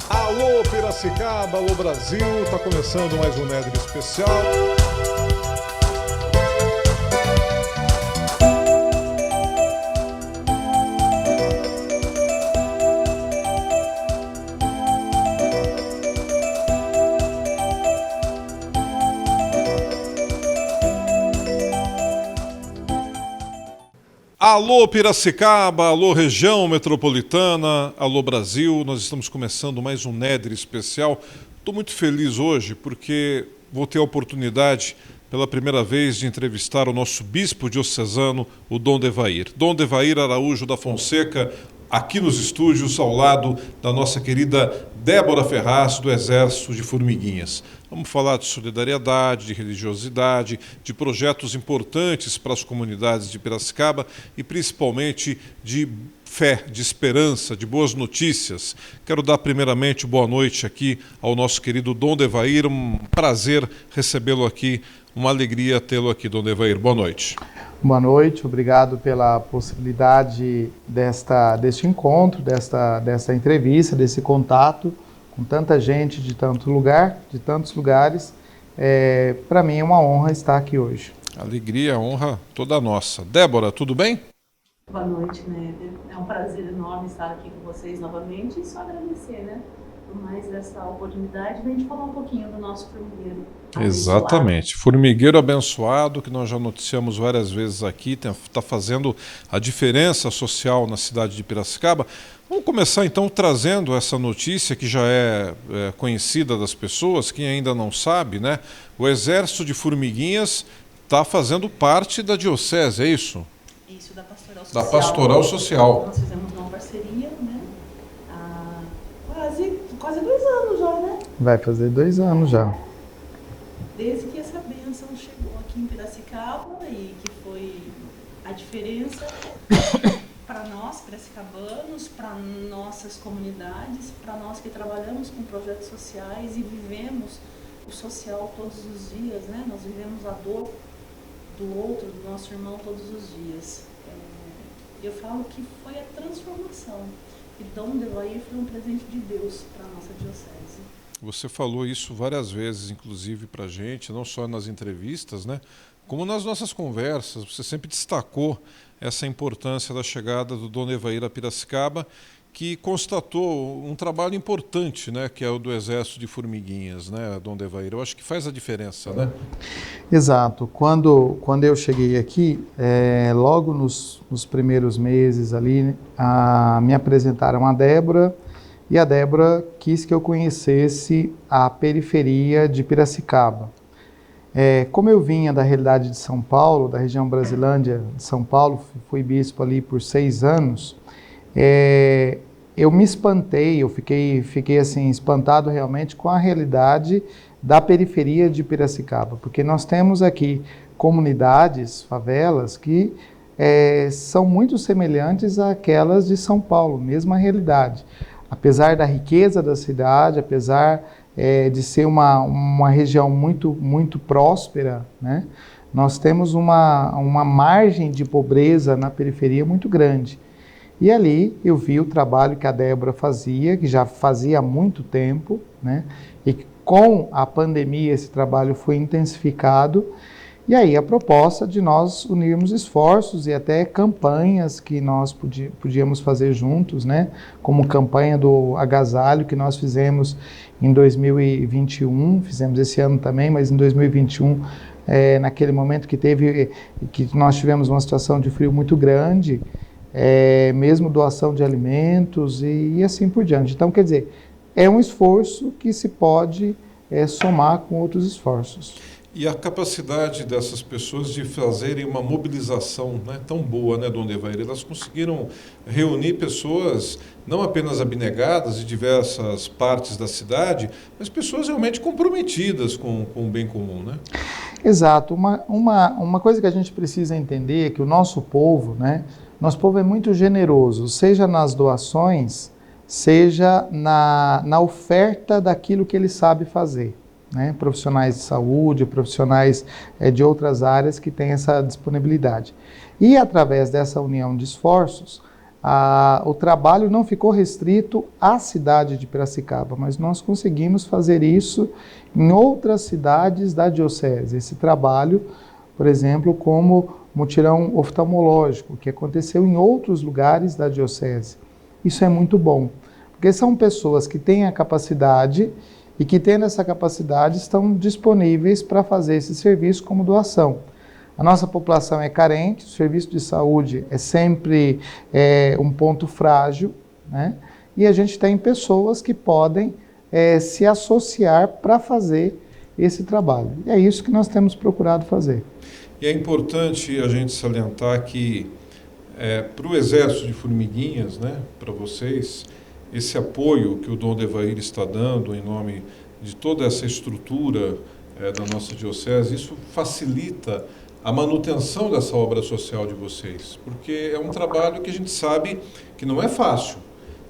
Alô Piracicaba, alô Brasil, tá começando mais um Nedre Especial. Alô Piracicaba, alô região metropolitana, alô Brasil, nós estamos começando mais um Nedre Especial. Estou muito feliz hoje porque vou ter a oportunidade pela primeira vez de entrevistar o nosso bispo diocesano, o Dom Devair. Dom Devair Araújo da Fonseca, aqui nos estúdios, ao lado da nossa querida Débora Ferraz, do Exército de Formiguinhas. Vamos falar de solidariedade, de religiosidade, de projetos importantes para as comunidades de Piracicaba e principalmente de fé, de esperança, de boas notícias. Quero dar primeiramente boa noite aqui ao nosso querido Dom Devair. Um prazer recebê-lo aqui, uma alegria tê-lo aqui, Dom Devair. Boa noite. Boa noite, obrigado pela possibilidade deste encontro, desta entrevista, desse contato com tanta gente de tanto lugar, de tantos lugares. Para mim é uma honra estar aqui hoje. Alegria, honra toda nossa. Débora, tudo bem? Boa noite, Néder. É um prazer enorme estar aqui com vocês novamente e só agradecer, né, por mais essa oportunidade de a gente falar um pouquinho do nosso formigueiro. Exatamente. Formigueiro abençoado, que nós já noticiamos várias vezes aqui, está fazendo a diferença social na cidade de Piracicaba. Vamos começar então trazendo essa notícia que já é conhecida das pessoas, quem ainda não sabe, né? O Exército de Formiguinhas está fazendo parte da diocese, é isso? Isso, da Pastoral Social. Da Pastoral Social. Nós fizemos uma parceria, né? Há quase 2 anos já, né? Vai fazer 2 anos já. Desde que essa bênção chegou aqui em Piracicaba e que foi a diferença para nós, piracicabanos, para nossas comunidades, para nós que trabalhamos com projetos sociais e vivemos o social todos os dias, né? Nós vivemos a dor do outro, do nosso irmão todos os dias. Eu falo que foi a transformação. E Dom Devair foi um presente de Deus para a nossa diocese. Você falou isso várias vezes, inclusive para a gente, não só nas entrevistas, né? Como nas nossas conversas. Você sempre destacou essa importância da chegada do Dom Devair a Piracicaba, que constatou um trabalho importante, né, que é o do Exército de Formiguinhas, né, Dom Devair? Eu acho que faz a diferença, né? Exato. Quando eu cheguei aqui, logo nos primeiros meses ali, me apresentaram a Débora, e a Débora quis que eu conhecesse a periferia de Piracicaba. Como eu vinha da realidade de São Paulo, da região Brasilândia de São Paulo, fui bispo ali por 6 anos, eu me espantei, eu fiquei assim, espantado realmente com a realidade da periferia de Piracicaba, porque nós temos aqui comunidades, favelas, que são muito semelhantes àquelas de São Paulo, mesma realidade. Apesar da riqueza da cidade, apesar de ser uma região muito próspera, né? Nós temos uma margem de pobreza na periferia muito grande. E ali eu vi o trabalho que a Débora fazia, que já fazia há muito tempo, né? E com a pandemia esse trabalho foi intensificado. E aí a proposta de nós unirmos esforços e até campanhas que nós podíamos fazer juntos, né? Como campanha do agasalho que nós fizemos em 2021, fizemos esse ano também, mas em 2021, naquele momento que nós tivemos uma situação de frio muito grande, mesmo doação de alimentos e assim por diante. Então, quer dizer, é um esforço que se pode somar com outros esforços. E a capacidade dessas pessoas de fazerem uma mobilização, né, tão boa, né, Dom Devair? Elas conseguiram reunir pessoas não apenas abnegadas de diversas partes da cidade, mas pessoas realmente comprometidas com o bem comum, né? Exato. Uma coisa que a gente precisa entender é que o nosso povo, né, nosso povo é muito generoso, seja nas doações, seja na oferta daquilo que ele sabe fazer. Né, profissionais de saúde, profissionais de outras áreas que têm essa disponibilidade. E através dessa união de esforços, o trabalho não ficou restrito à cidade de Piracicaba, mas nós conseguimos fazer isso em outras cidades da diocese. Esse trabalho, por exemplo, como mutirão oftalmológico, que aconteceu em outros lugares da diocese. Isso é muito bom, porque são pessoas que têm a capacidade e que, tendo essa capacidade, estão disponíveis para fazer esse serviço como doação. A nossa população é carente, o serviço de saúde é sempre um ponto frágil, né? E a gente tem pessoas que podem se associar para fazer esse trabalho. E é isso que nós temos procurado fazer. E é importante a gente salientar que para o Exército de Formiguinhas, né, para vocês, esse apoio que o Dom Devair está dando em nome de toda essa estrutura da nossa diocese, isso facilita a manutenção dessa obra social de vocês, porque é um trabalho que a gente sabe que não é fácil,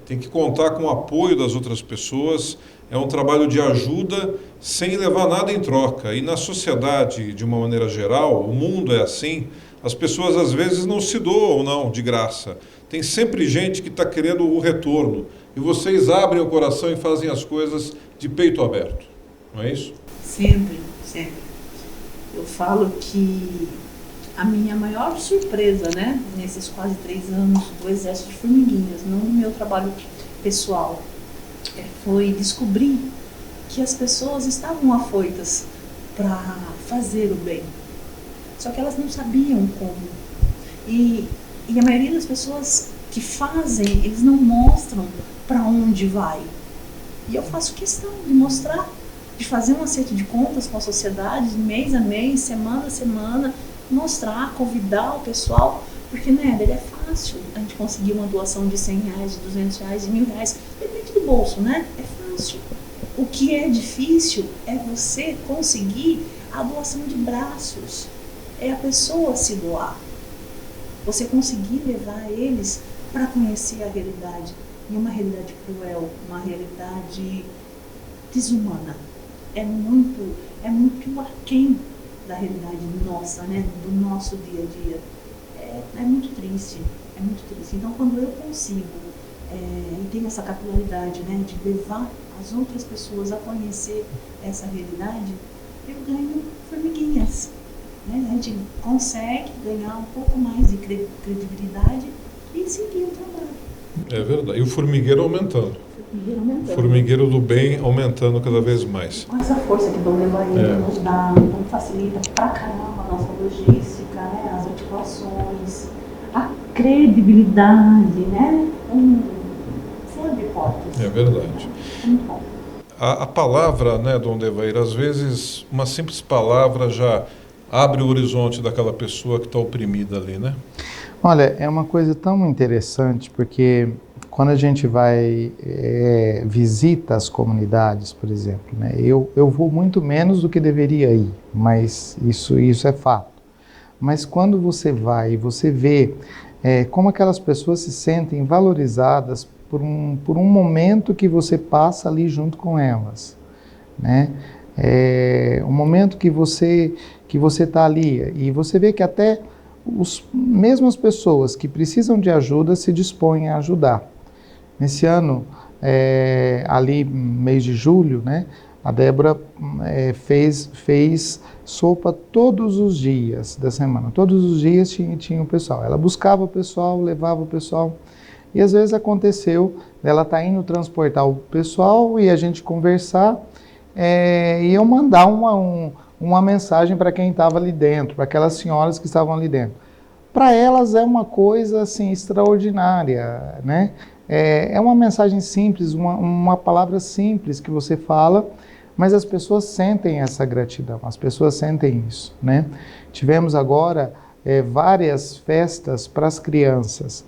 tem que contar com o apoio das outras pessoas, é um trabalho de ajuda sem levar nada em troca. E na sociedade, de uma maneira geral, o mundo é assim, as pessoas às vezes não se doam não de graça, tem sempre gente que está querendo o retorno, e vocês abrem o coração e fazem as coisas de peito aberto, não é isso? Sempre, sempre. Eu falo que a minha maior surpresa, né, nesses quase 3 anos do Exército de Formiguinhas, não no meu trabalho pessoal, foi descobrir que as pessoas estavam afoitas para fazer o bem. Só que elas não sabiam como. E a maioria das pessoas que fazem, eles não mostram para onde vai. E eu faço questão de mostrar, de fazer um acerto de contas com a sociedade, de mês a mês, semana a semana, mostrar, convidar o pessoal, porque, né, é fácil a gente conseguir uma doação de R$100, de R$200, de R$1.000, depende do bolso, né? É fácil. O que é difícil é você conseguir a doação de braços, é a pessoa se doar. Você conseguir levar eles para conhecer a realidade, e uma realidade cruel, uma realidade desumana. É muito aquém da realidade nossa, né? Do nosso dia a dia. É muito triste, é muito triste. Então, quando eu consigo e tenho essa capilaridade, né, de levar as outras pessoas a conhecer essa realidade, eu ganho formiguinhas. Né? A gente consegue ganhar um pouco mais de credibilidade e seguir o trabalho. É verdade. E o formigueiro aumentando. O formigueiro do bem aumentando cada vez mais. Com essa força que o Dom Devair nos dá, então facilita pra caramba a nossa logística, né? As articulações, a credibilidade, né? Você abre portas. É verdade. É muito bom. A palavra, né, Dom Devair, às vezes uma simples palavra já abre o horizonte daquela pessoa que está oprimida ali, né? Olha, é uma coisa tão interessante, porque quando a gente vai, visita as comunidades, por exemplo, né, eu vou muito menos do que deveria ir, mas isso é fato. Mas quando você vai e você vê como aquelas pessoas se sentem valorizadas por um momento que você passa ali junto com elas, né? Um momento que você está ali e você vê que até mesmo as pessoas que precisam de ajuda se dispõem a ajudar. Nesse ano, ali mês de julho, né, a Débora fez sopa todos os dias da semana. Todos os dias tinha o pessoal. Ela buscava o pessoal, levava o pessoal. E às vezes aconteceu dela estar indo transportar o pessoal e a gente conversar e eu mandar uma mensagem para quem estava ali dentro, para aquelas senhoras que estavam ali dentro. Para elas é uma coisa assim extraordinária, né? É uma mensagem simples, uma palavra simples que você fala, mas as pessoas sentem essa gratidão, as pessoas sentem isso, né? Tivemos agora várias festas para as crianças.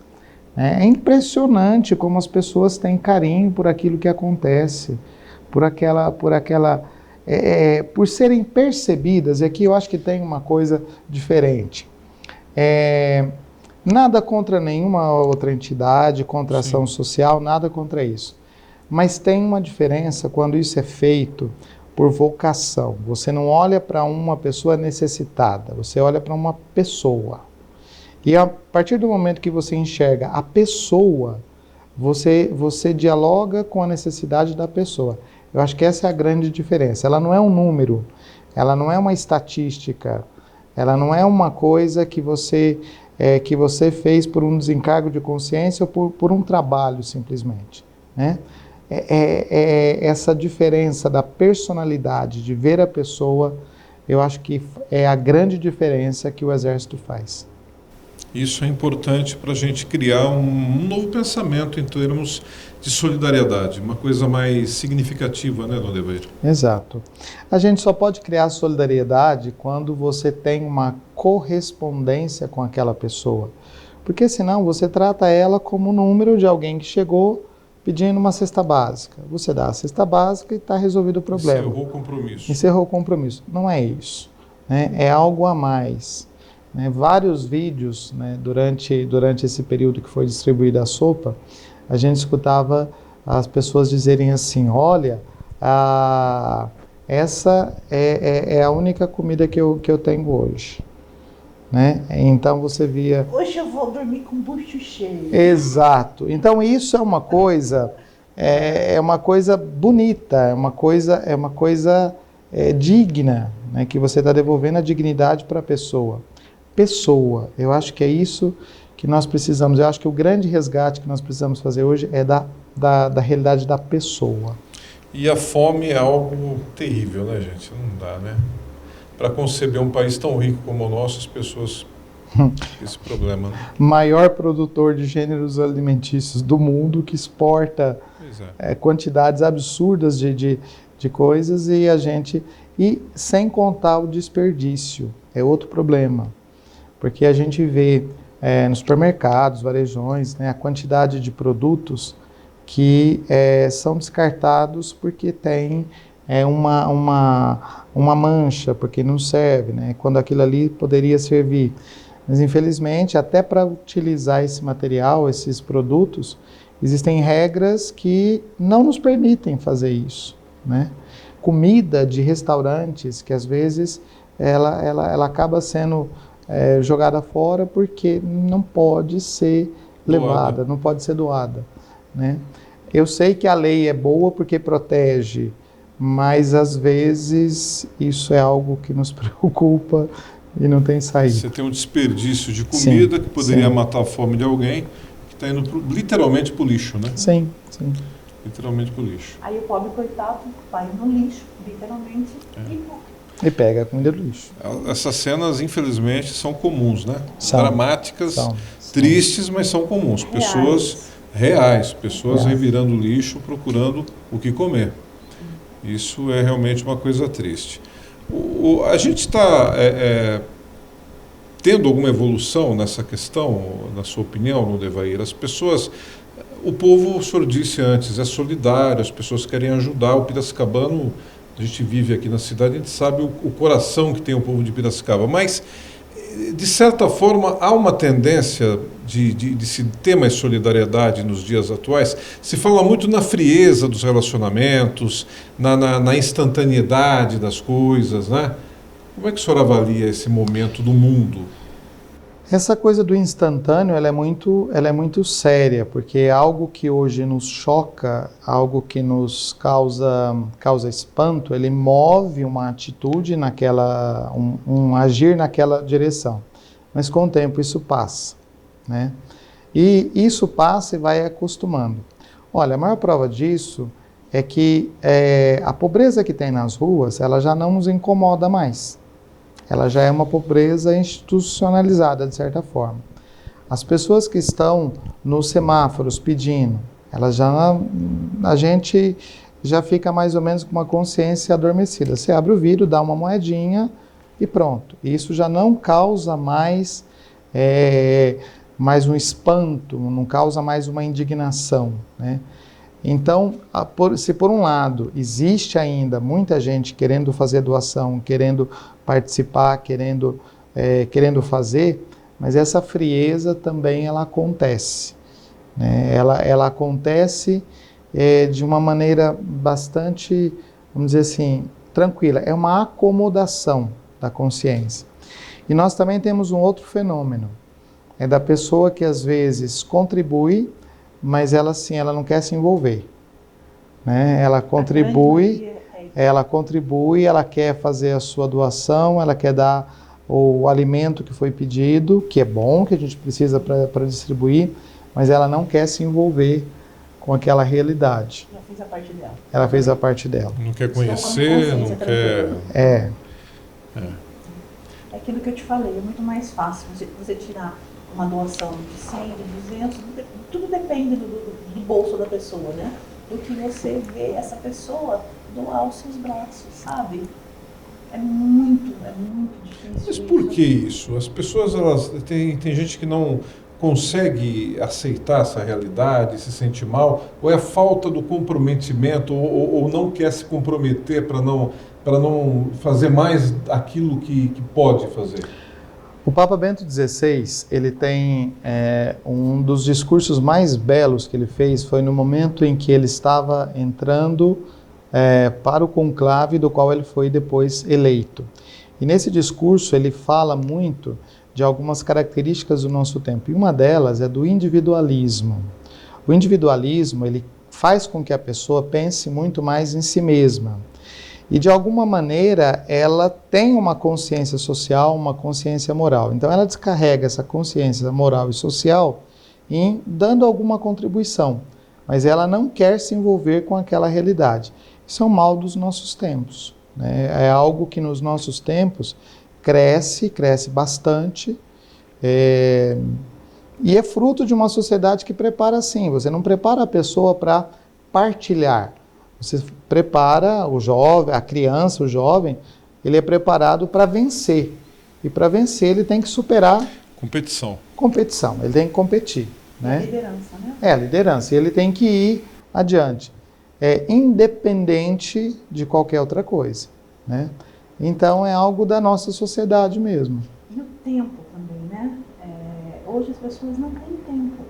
É impressionante como as pessoas têm carinho por aquilo que acontece, por serem percebidas. E aqui eu acho que tem uma coisa diferente. Nada contra nenhuma outra entidade, contra a ação social, nada contra isso. Mas tem uma diferença quando isso é feito por vocação. Você não olha para uma pessoa necessitada, você olha para uma pessoa. E a partir do momento que você enxerga a pessoa, você dialoga com a necessidade da pessoa. Eu acho que essa é a grande diferença. Ela não é um número, ela não é uma estatística, ela não é uma coisa que você fez por um desencargo de consciência ou por um trabalho simplesmente, né? Essa diferença da personalidade, de ver a pessoa, eu acho que é a grande diferença que o Exército faz. Isso é importante para a gente criar um novo pensamento em termos de solidariedade, uma coisa mais significativa, né, Dom Edevair? Exato. A gente só pode criar solidariedade quando você tem uma correspondência com aquela pessoa. Porque senão você trata ela como o número de alguém que chegou pedindo uma cesta básica. Você dá a cesta básica e está resolvido o problema. Encerrou o compromisso. Encerrou o compromisso. Não é isso, né? É algo a mais. Né? Vários vídeos, né, durante esse período que foi distribuída a sopa, a gente escutava as pessoas dizerem assim, olha, essa é a única comida que eu tenho hoje. Né? Então você via... Hoje eu vou dormir com o bucho cheio. Exato. Então isso é uma coisa bonita, é uma coisa digna, né? Que você está devolvendo a dignidade para a pessoa. Eu acho que é isso que nós precisamos. Eu acho que o grande resgate que nós precisamos fazer hoje é da realidade da pessoa. E a fome é algo terrível, né, gente? Não dá, né? Para conceber um país tão rico como o nosso, as pessoas têm esse problema. Né? Maior produtor de gêneros alimentícios do mundo, que exporta quantidades absurdas de coisas e sem contar o desperdício, é outro problema. Porque a gente vê nos supermercados, varejões, né, a quantidade de produtos que são descartados porque tem uma mancha, porque não serve, né, quando aquilo ali poderia servir. Mas infelizmente, até para utilizar esse material, esses produtos, existem regras que não nos permitem fazer isso, né? Comida de restaurantes que às vezes ela acaba sendo jogada fora porque não pode ser levada, não pode ser doada, né? Eu sei que a lei é boa porque protege, mas às vezes isso é algo que nos preocupa e não tem saída. Você tem um desperdício de comida, sim, que poderia matar a fome de alguém, que está indo literalmente para o lixo, né? Sim. Literalmente para o lixo. Aí o pobre coitado vai no lixo, literalmente, e pega a comida do lixo. Essas cenas, infelizmente, são comuns, né? São. Dramáticas, tristes, mas são comuns. Pessoas reais, pessoas revirando lixo, procurando o que comer. Isso é realmente uma coisa triste. A gente está tendo alguma evolução nessa questão, na sua opinião, Dom Edevair? As pessoas, o povo, o senhor disse antes, é solidário, as pessoas querem ajudar. O piracicabano, a gente vive aqui na cidade, a gente sabe o coração que tem o povo de Piracicaba, mas, de certa forma, há uma tendência de se ter mais solidariedade nos dias atuais. Se fala muito na frieza dos relacionamentos, na instantaneidade das coisas, né? Como é que o senhor avalia esse momento do mundo? Essa coisa do instantâneo, ela é muito séria, porque é algo que hoje nos choca, algo que nos causa espanto, ele move uma atitude um agir naquela direção. Mas com o tempo isso passa, né? E isso passa e vai acostumando. Olha, a maior prova disso é que a pobreza que tem nas ruas, ela já não nos incomoda mais. Ela já é uma pobreza institucionalizada, de certa forma. As pessoas que estão nos semáforos pedindo, a gente já fica mais ou menos com uma consciência adormecida. Você abre o vidro, dá uma moedinha e pronto. Isso já não causa mais um espanto, não causa mais uma indignação, né? Então, se por um lado existe ainda muita gente querendo fazer doação, querendo participar, querendo fazer, mas essa frieza também ela acontece, né? Ela acontece de uma maneira bastante, vamos dizer assim, tranquila. É uma acomodação da consciência. E nós também temos um outro fenômeno. é da pessoa que às vezes contribui, mas ela assim, ela não quer se envolver, né? Ela contribui, ela quer fazer a sua doação, ela quer dar o alimento que foi pedido, que é bom, que a gente precisa para distribuir, mas ela não quer se envolver com aquela realidade. Ela fez a parte dela. Ela fez a parte dela. Não quer conhecer, não quer... É aquilo que eu te falei, é muito mais fácil você tirar uma doação de 100, de 200, tudo depende do bolso da pessoa, né? Do que você vê essa pessoa doar os seus braços, sabe? É muito difícil. Mas por que isso? As pessoas, tem gente que não consegue aceitar essa realidade, se sente mal, ou é a falta do comprometimento, ou não quer se comprometer para não fazer mais aquilo que pode fazer? O Papa Bento XVI, ele tem um dos discursos mais belos que ele fez, foi no momento em que ele estava entrando para o conclave do qual ele foi depois eleito. E nesse discurso ele fala muito de algumas características do nosso tempo, e uma delas é do individualismo. O individualismo, ele faz com que a pessoa pense muito mais em si mesma. E de alguma maneira ela tem uma consciência social, uma consciência moral. Então ela descarrega essa consciência moral e social em dando alguma contribuição, mas ela não quer se envolver com aquela realidade. Isso é um mal dos nossos tempos, né? É algo que nos nossos tempos cresce bastante, e é fruto de uma sociedade que prepara assim. Você não prepara a pessoa para partilhar. Você prepara o jovem, a criança, o jovem, ele é preparado para vencer. E para vencer ele tem que superar... Competição, ele tem que competir. Né? A liderança, né? É, a liderança. E ele tem que ir adiante. Independente de qualquer outra coisa. Né? Então é algo da nossa sociedade mesmo. E o tempo também, né? Hoje as pessoas não têm tempo.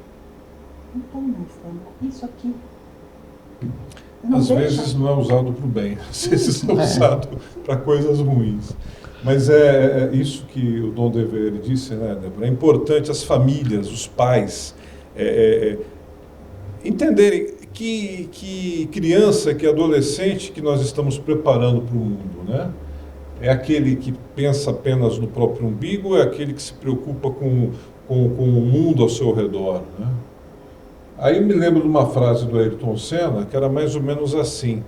Não tem mais tempo. Isso aqui... Às vezes não é usado para o bem, às vezes é usado para coisas ruins. Mas é isso que o Dom Dever disse, né, Débora? É importante as famílias, os pais, entenderem que criança, que adolescente que nós estamos preparando para o mundo, né? É aquele que pensa apenas no próprio umbigo, é aquele que se preocupa com o mundo ao seu redor, né? Aí eu me lembro de uma frase do Ayrton Senna, que era mais ou menos assim: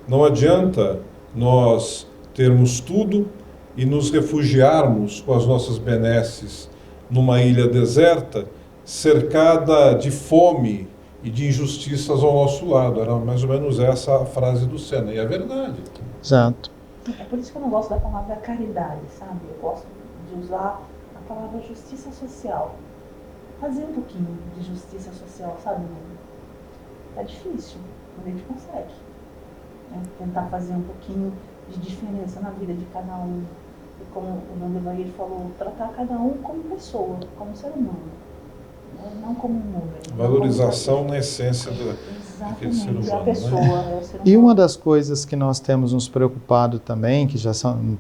não adianta nós termos tudo e nos refugiarmos com as nossas benesses numa ilha deserta, cercada de fome e de injustiças ao nosso lado. Era mais ou menos essa a frase do Senna, e é verdade. Exato. É por isso que eu não gosto da palavra caridade, sabe? Eu gosto de usar a palavra justiça social. Fazer um pouquinho de justiça social, sabe? É difícil, mas a gente consegue. Né? Tentar fazer um pouquinho de diferença na vida de cada um. E como o Dom Devair falou, tratar cada um como pessoa, como ser humano. Né? Não como um número. Valorização na essência daquele ser humano. A pessoa, né? É o ser humano. E uma das coisas que nós temos nos preocupado também, que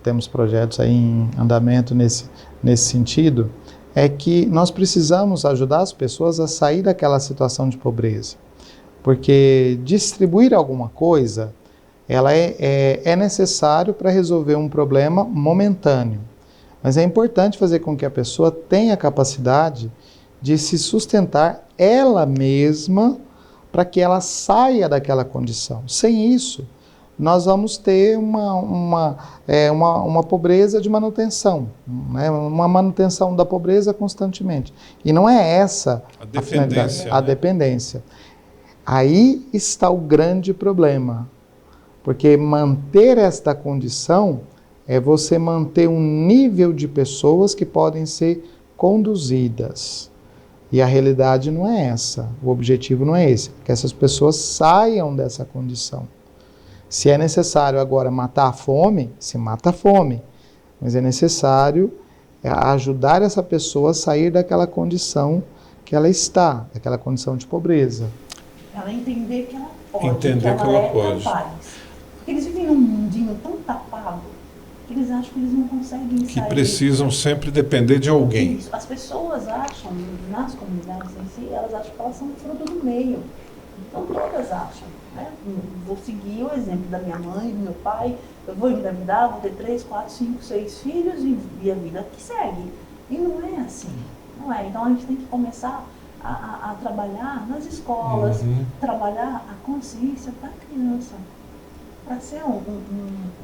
temos projetos aí em andamento nesse sentido, é que nós precisamos ajudar as pessoas a sair daquela situação de pobreza. Porque distribuir alguma coisa, ela é necessário para resolver um problema momentâneo. Mas é importante fazer com que a pessoa tenha a capacidade de se sustentar ela mesma para que ela saia daquela condição. Sem isso, nós vamos ter uma pobreza de manutenção, né? Uma manutenção da pobreza constantemente. E não é essa a finalidade, a dependência. Aí está o grande problema, porque manter esta condição é você manter um nível de pessoas que podem ser conduzidas. E a realidade não é essa, o objetivo não é esse, que essas pessoas saiam dessa condição. Se é necessário agora matar a fome, se mata a fome. Mas é necessário ajudar essa pessoa a sair daquela condição que ela está, daquela condição de pobreza. Ela entender que ela pode, Entender que ela pode. capaz. Porque eles vivem num mundinho tão tapado, que eles acham que eles não conseguem Que sair. precisam sempre depender de alguém. Isso. As pessoas acham, nas comunidades em si, elas acham que elas são fruto do meio. Então todas acham, né? Vou seguir o exemplo da minha mãe, do meu pai, eu vou engravidar, vou ter 3, 4, 5, 6 filhos e a vida que segue. E não é assim, não é. Então a gente tem que começar a trabalhar nas escolas, trabalhar a consciência da criança, para ser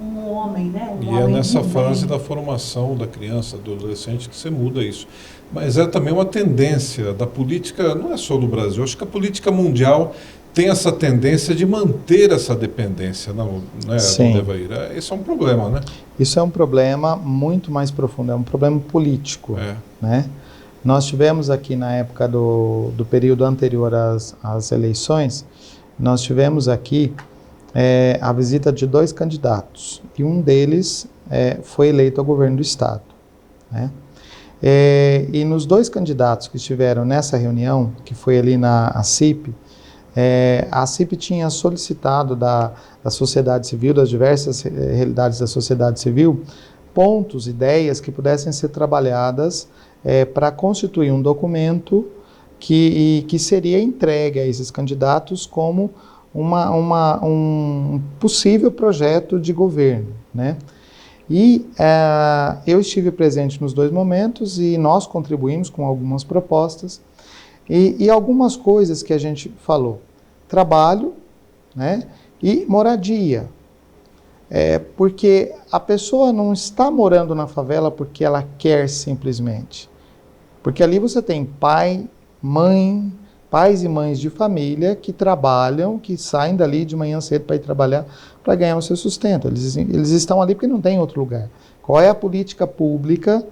um homem, né? E é nessa fase da formação da criança, do adolescente, que você muda isso. Mas é também uma tendência da política, não é só do Brasil, acho que a política mundial tem essa tendência de manter essa dependência, não, né, Sim. Evair? Esse é um problema, né? Isso é um problema muito mais profundo, é um problema político, né? Nós tivemos aqui na época do período anterior às eleições, nós tivemos aqui a visita de 2 candidatos, e um deles foi eleito ao governo do estado, né? E nos 2 candidatos que estiveram nessa reunião, que foi ali na CIP, a CIP tinha solicitado da sociedade civil, das diversas realidades da sociedade civil, pontos, ideias que pudessem ser trabalhadas para constituir um documento que seria entregue a esses candidatos como um possível projeto de governo, né? E eu estive presente nos 2 momentos e nós contribuímos com algumas propostas e algumas coisas que a gente falou. Trabalho, né? E moradia. Porque a pessoa não está morando na favela porque ela quer simplesmente. Porque ali você tem pais e mães de família que trabalham, que saem dali de manhã cedo para ir trabalhar, para ganhar o seu sustento. Eles estão ali porque não tem outro lugar. Qual é a política pública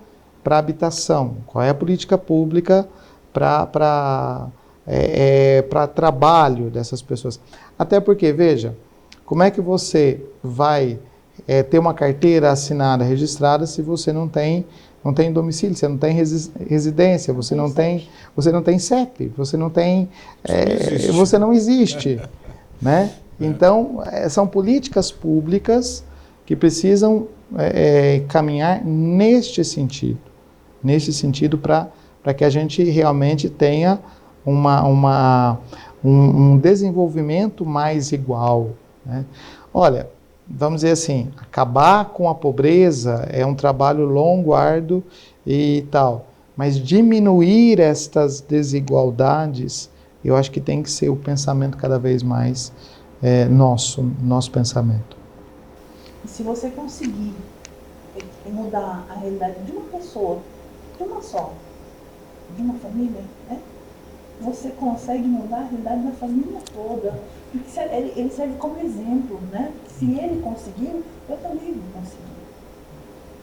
para habitação? Qual é a política pública para trabalho dessas pessoas? Até porque, veja, como é que você vai ter uma carteira assinada, registrada, se você não tem domicílio, você não tem residência, você não tem CEP, você não tem, você não existe, né? Então, são políticas públicas que precisam caminhar neste sentido para que a gente realmente tenha um desenvolvimento mais igual, né? Olha, vamos dizer assim, acabar com a pobreza é um trabalho longo, árduo e tal, mas diminuir estas desigualdades, eu acho que tem que ser o pensamento cada vez mais nosso pensamento. Se você conseguir mudar a realidade de uma pessoa, de uma só, de uma família, né? Você consegue mudar a realidade da família toda. Porque ele serve como exemplo, né? Se ele conseguiu, eu também vou conseguir.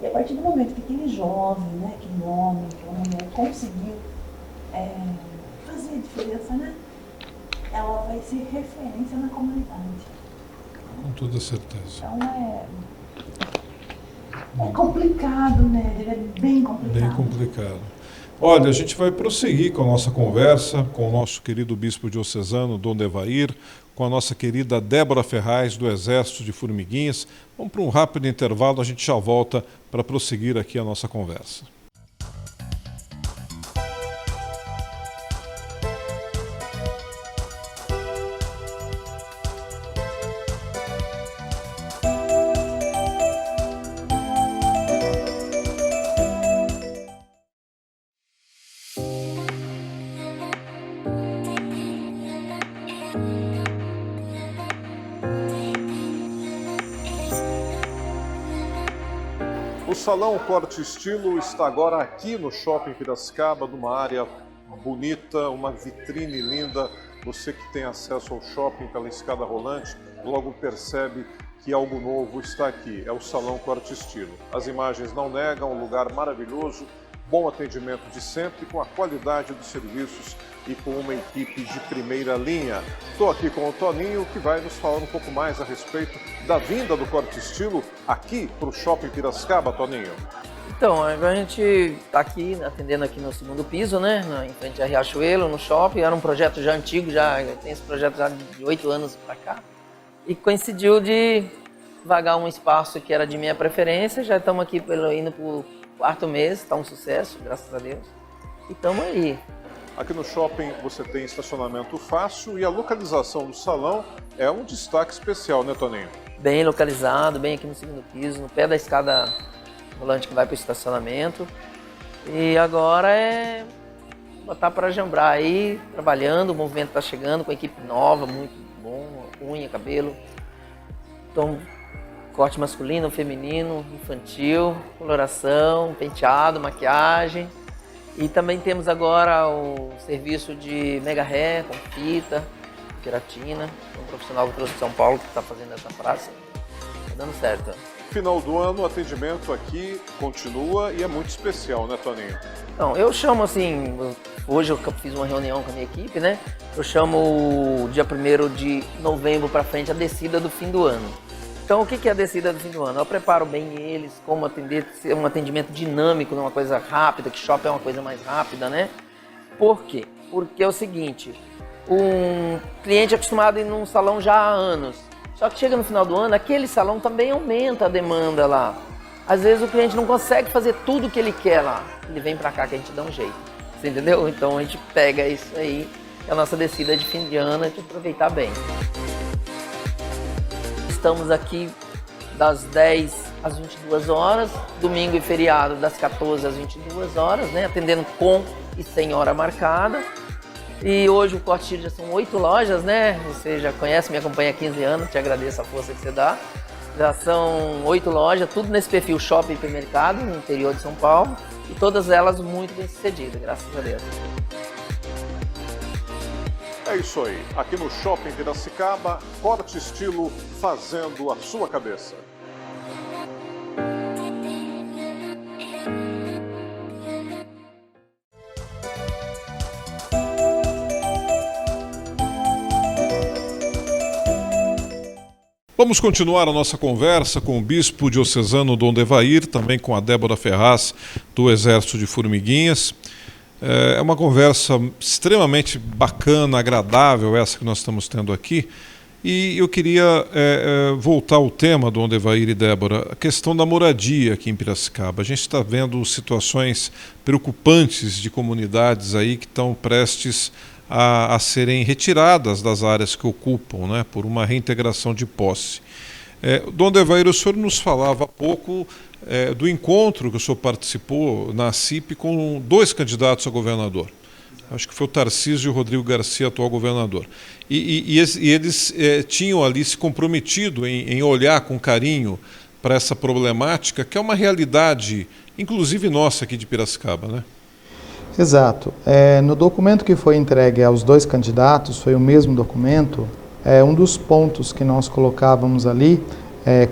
E a partir do momento que aquele jovem, né, aquele homem, aquela mulher conseguiu fazer a diferença, né? Ela vai ser referência na comunidade. Com toda certeza. Então é complicado, né? Ele é bem complicado. Bem complicado. Olha, a gente vai prosseguir com a nossa conversa com o nosso querido bispo diocesano, Dom Evair, com a nossa querida Débora Ferraz, do Exército de Formiguinhas. Vamos para um rápido intervalo, a gente já volta para prosseguir aqui a nossa conversa. O Salão Corte Estilo está agora aqui no Shopping Piracicaba, numa área bonita, uma vitrine linda. Você que tem acesso ao shopping pela escada rolante, logo percebe que algo novo está aqui. É o Salão Corte Estilo. As imagens não negam, um lugar maravilhoso, bom atendimento de sempre, com a qualidade dos serviços e com uma equipe de primeira linha. Estou aqui com o Toninho, que vai nos falar um pouco mais a respeito da vinda do Corte Estilo aqui para o Shopping Piracicaba, Toninho. Então, a gente está aqui, atendendo aqui no 2º piso, né, em frente a Riachuelo, no shopping. Era um projeto já antigo, já tem esse projeto já de 8 anos para cá. E coincidiu de vagar um espaço que era de minha preferência. Já estamos aqui indo para o 4º mês, está um sucesso, graças a Deus. E estamos aí. Aqui no shopping você tem estacionamento fácil e a localização do salão é um destaque especial, né, Toninho? Bem localizado, bem aqui no 2º piso, no pé da escada rolante que vai para o estacionamento. E agora é botar para jambrar aí, trabalhando, o movimento está chegando com a equipe nova, muito bom, unha, cabelo. Então, corte masculino, feminino, infantil, coloração, penteado, maquiagem. E também temos agora o serviço de mega hair, com fita, queratina. Um profissional que trouxe de São Paulo que está fazendo essa praça. Está dando certo. Final do ano, o atendimento aqui continua e é muito especial, né, Toninho? Então, eu chamo assim, hoje eu fiz uma reunião com a minha equipe, né? Eu chamo o dia 1º de novembro para frente a descida do fim do ano. Então, o que é a descida do fim do ano? Eu preparo bem eles, como atender, ser um atendimento dinâmico, não uma coisa rápida, que shopping é uma coisa mais rápida, né? Por quê? Porque é o seguinte, um cliente é acostumado a ir num salão já há anos, só que chega no final do ano, aquele salão também aumenta a demanda lá. Às vezes o cliente não consegue fazer tudo o que ele quer lá, ele vem pra cá que a gente dá um jeito, você entendeu? Então a gente pega isso aí, é a nossa descida de fim de ano, a gente aproveitar bem. Estamos aqui das 10 às 22 horas, domingo e feriado das 14 às 22 horas, né? Atendendo com e sem hora marcada. E hoje o Corte Estilo já são 8 lojas, né? Você já conhece, me acompanha há 15 anos, te agradeço a força que você dá. Já são 8 lojas, tudo nesse perfil shopping e hipermercado, no interior de São Paulo. E todas elas muito bem sucedidas, graças a Deus. É isso aí. Aqui no Shopping Piracicaba, Corte Estilo fazendo a sua cabeça. Vamos continuar a nossa conversa com o bispo diocesano Dom Devair, também com a Débora Ferraz, do Exército de Formiguinhas. É uma conversa extremamente bacana, agradável, essa que nós estamos tendo aqui. E eu queria voltar ao tema, Dom Devair e Débora, a questão da moradia aqui em Piracicaba. A gente está vendo situações preocupantes de comunidades aí que estão prestes a serem retiradas das áreas que ocupam, né, por uma reintegração de posse. Dom Devair, o senhor nos falava há pouco do encontro que o senhor participou na CIP com 2 candidatos a governador. Acho que foi o Tarcísio e o Rodrigo Garcia, atual governador. E eles tinham ali se comprometido em olhar com carinho para essa problemática, que é uma realidade, inclusive nossa aqui de Piracicaba, né? Exato. No documento que foi entregue aos 2 candidatos, foi o mesmo documento, um dos pontos que nós colocávamos ali,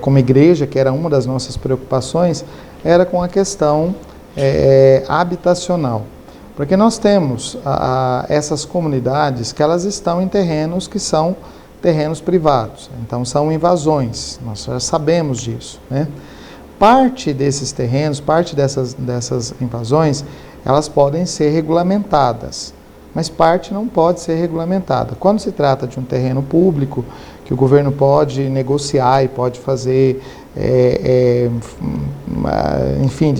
como igreja, que era uma das nossas preocupações, era com a questão habitacional. Porque nós temos essas comunidades que elas estão em terrenos que são terrenos privados, então são invasões, nós já sabemos disso, né? Parte desses terrenos, parte dessas invasões, elas podem ser regulamentadas, mas parte não pode ser regulamentada. Quando se trata de um terreno público, que o governo pode negociar e pode fazer, enfim,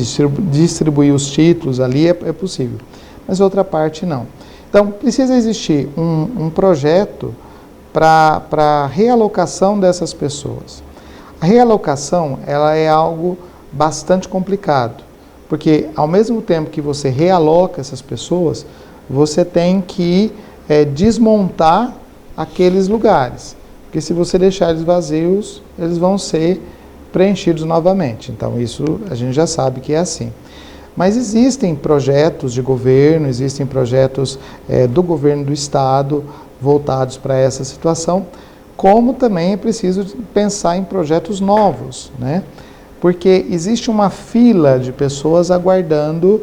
distribuir os títulos ali, é possível, mas outra parte não. Então, precisa existir um projeto para a realocação dessas pessoas. A realocação, ela é algo bastante complicado, porque ao mesmo tempo que você realoca essas pessoas, você tem que desmontar aqueles lugares, porque se você deixar eles vazios, eles vão ser preenchidos novamente. Então isso a gente já sabe que é assim. Mas existem projetos de governo, existem projetos do governo do estado voltados para essa situação, como também é preciso pensar em projetos novos, né? Porque existe uma fila de pessoas aguardando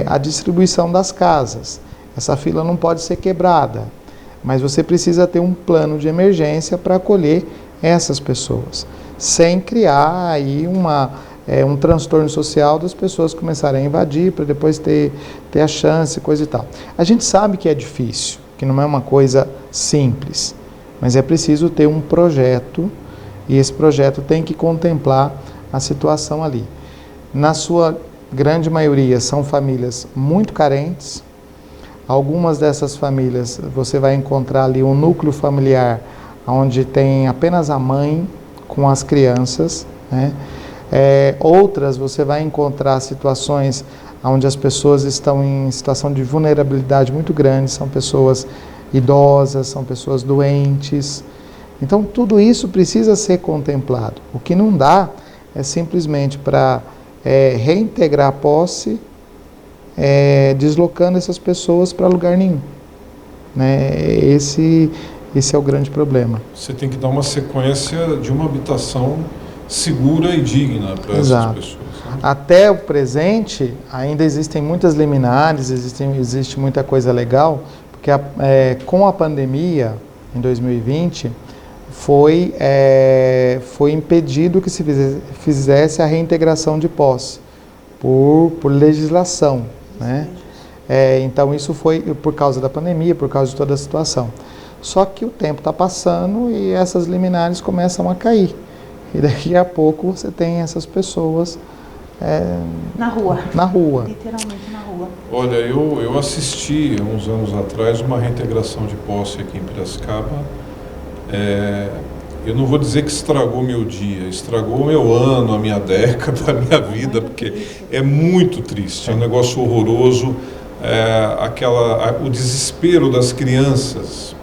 a distribuição das casas. Essa fila não pode ser quebrada, mas você precisa ter um plano de emergência para acolher essas pessoas, sem criar aí um transtorno social das pessoas começarem a invadir para depois ter a chance, coisa e tal. A gente sabe que é difícil, que não é uma coisa simples, mas é preciso ter um projeto E esse projeto tem que contemplar a situação ali. Na sua grande maioria são famílias muito carentes. Algumas dessas famílias você vai encontrar ali um núcleo familiar onde tem apenas a mãe com as crianças, né? Outras você vai encontrar situações onde as pessoas estão em situação de vulnerabilidade muito grande, são pessoas idosas, são pessoas doentes. Então tudo isso precisa ser contemplado. O que não dá é simplesmente para reintegrar a posse, deslocando essas pessoas para lugar nenhum, né? Esse é o grande problema. Você tem que dar uma sequência de uma habitação segura e digna para essas pessoas. Né? Até o presente, ainda existem muitas liminares, existe muita coisa legal, porque com a pandemia, em 2020, foi impedido que se fizesse a reintegração de posse, por legislação, né? Então isso foi por causa da pandemia, por causa de toda a situação. Só que o tempo está passando e essas liminares começam a cair. E daqui a pouco você tem essas pessoas na rua. Na rua. Literalmente na rua. Olha, eu assisti, uns anos atrás, uma reintegração de posse aqui em Piracicaba. Eu não vou dizer que estragou meu dia, estragou meu ano, a minha década, a minha vida, porque é muito triste, é um negócio horroroso, o desespero das crianças.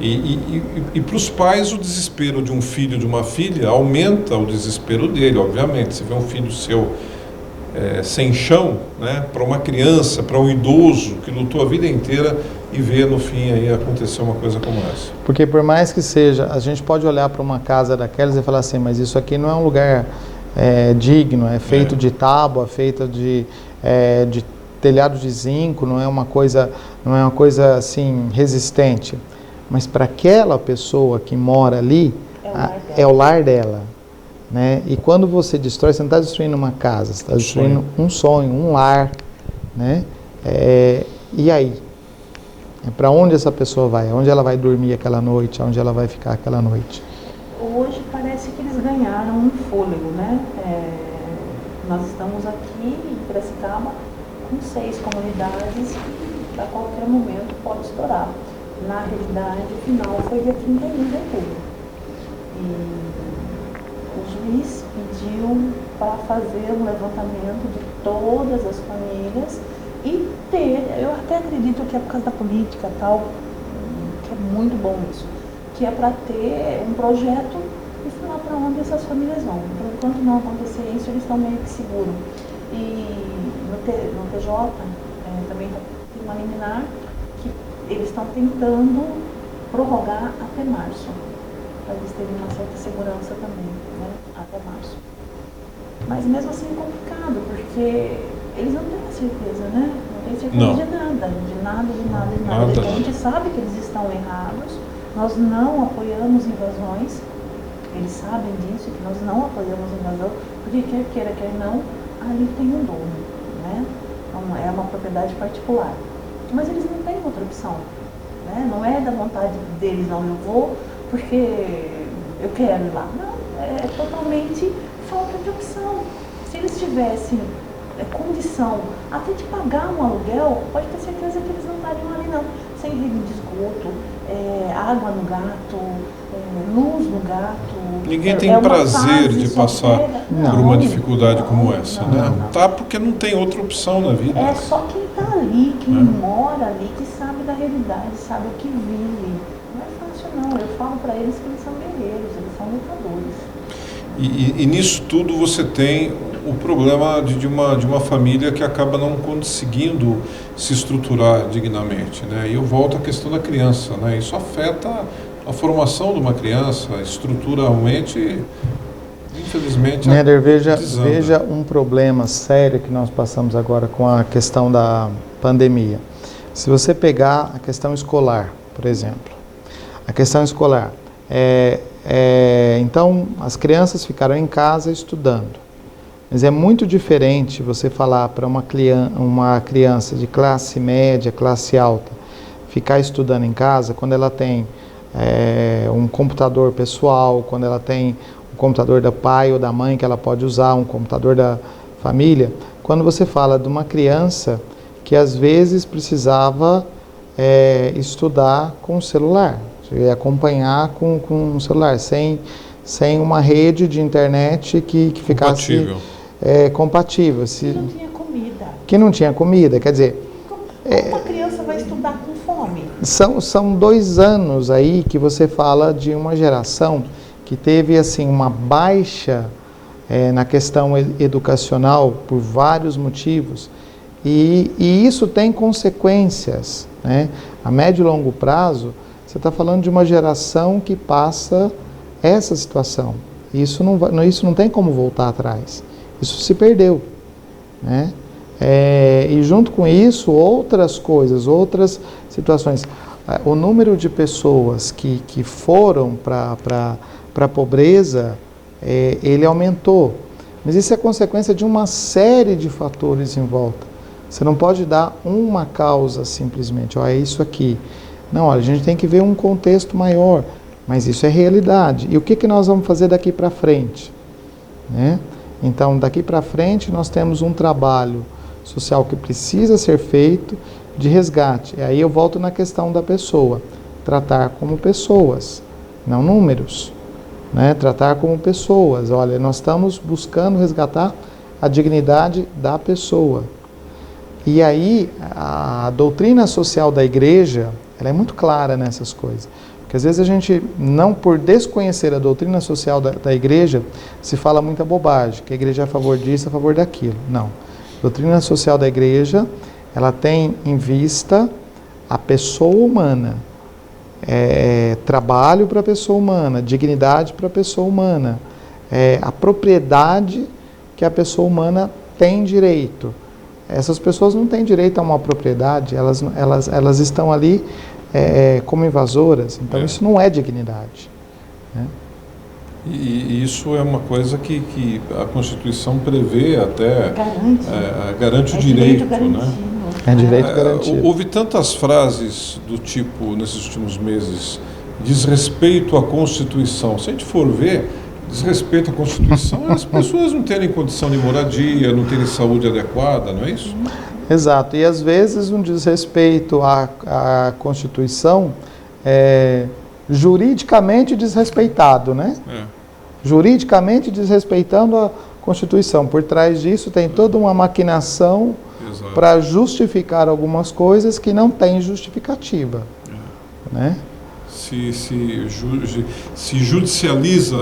E para os pais, o desespero de um filho, de uma filha, aumenta o desespero dele, obviamente. Você vê um filho seu sem chão, né? Para uma criança, para um idoso que lutou a vida inteira e vê no fim aí acontecer uma coisa como essa. Porque por mais que seja, a gente pode olhar para uma casa daquelas e falar assim, mas isso aqui não é um lugar digno, é feito de tábua, feito de telhado de zinco, não é uma coisa assim resistente. Mas para aquela pessoa que mora ali, é o lar dela, né? E quando você destrói, você não está destruindo uma casa, você está destruindo um sonho, um lar, né? E aí? Para onde essa pessoa vai? Onde ela vai dormir aquela noite? Onde ela vai ficar aquela noite? Hoje parece que eles ganharam um fôlego, né? Nós estamos aqui em Piracicaba com 6 comunidades que a qualquer momento pode estourar. Na realidade, o final foi dia 31 de outubro. E o juiz pediu para fazer um levantamento de todas as famílias e eu até acredito que é por causa da política tal, que é muito bom isso, que é para ter um projeto e falar para onde essas famílias vão. Então, enquanto não acontecer isso, eles estão meio que seguros. E no TJ também tem uma liminar que eles estão tentando prorrogar até março, para eles terem uma certa segurança também, né? Até março. Mas mesmo assim é complicado, porque eles não têm certeza, né? Não têm certeza de nada. A gente sabe que eles estão errados, nós não apoiamos invasões, eles sabem disso, que nós não apoiamos invasão, porque quer queira, quer não, ali tem um dono, né? Então, é uma propriedade particular. Mas eles não têm outra opção, né? Não é da vontade deles, não, eu vou porque eu quero ir lá. Não, é totalmente falta de opção. Se eles tivessem condição até de pagar um aluguel, pode ter certeza que eles não estariam ali não. Sem rede de esgoto, água no gato, luz no gato. Ninguém tem prazer de passar por uma dificuldade como essa, né? Não. Tá, porque não tem outra opção na vida. É só quem está ali, quem mora ali, que sabe da realidade, sabe o que vive. Não é fácil não, eu falo para eles que eles são guerreiros, eles são lutadores. E nisso tudo você tem o problema de uma família que acaba não conseguindo se estruturar dignamente, né? E eu volto à questão da criança, né? Isso afeta a formação de uma criança estruturalmente, infelizmente. Néder, veja um problema sério que nós passamos agora com a questão da pandemia. Se você pegar a questão escolar, por exemplo, a questão escolar, então as crianças ficaram em casa estudando. Mas é muito diferente você falar para uma criança de classe média, classe alta, ficar estudando em casa quando ela tem um computador pessoal, quando ela tem um computador do pai ou da mãe que ela pode usar, um computador da família. Quando você fala de uma criança que às vezes precisava estudar com o celular, acompanhar com um celular, sem uma rede de internet que ficasse compatível. Que não tinha comida. Que não tinha comida, quer dizer... Como uma criança vai estudar com fome? São 2 anos aí que você fala de uma geração que teve assim, uma baixa na questão educacional por vários motivos, e isso tem consequências, né? A médio e longo prazo, você está falando de uma geração que passa essa situação. Isso não tem como voltar atrás. Isso se perdeu, né? E junto com isso, outras coisas, outras situações. O número de pessoas que foram para a pobreza, ele aumentou. Mas isso é consequência de uma série de fatores em volta. Você não pode dar uma causa simplesmente, é isso aqui. Não, olha, a gente tem que ver um contexto maior, mas isso é realidade. E o que nós vamos fazer daqui para frente, né? Então, daqui para frente, nós temos um trabalho social que precisa ser feito de resgate. E aí eu volto na questão da pessoa. Tratar como pessoas, não números, né? Tratar como pessoas. Olha, nós estamos buscando resgatar a dignidade da pessoa. E aí, a doutrina social da igreja, ela é muito clara nessas coisas. Porque às vezes a gente, não por desconhecer a doutrina social da igreja, se fala muita bobagem, que a igreja é a favor disso, a favor daquilo. Não. A doutrina social da igreja, ela tem em vista a pessoa humana. Trabalho para a pessoa humana, dignidade para a pessoa humana, a propriedade que a pessoa humana tem direito. Essas pessoas não têm direito a uma propriedade, elas estão ali como invasoras, então isso não é dignidade, né? E isso é uma coisa que a Constituição prevê até... Garante o direito, né? É direito garantido. Houve tantas frases do tipo, nesses últimos meses, desrespeito à Constituição. Se a gente for ver, desrespeito à Constituição é as pessoas não terem condição de moradia, não terem saúde adequada, não é isso? Exato. E às vezes um desrespeito à Constituição juridicamente desrespeitado, né? Juridicamente desrespeitando a Constituição. Por trás disso tem toda uma maquinação para justificar algumas coisas que não têm justificativa, né? Se judicializa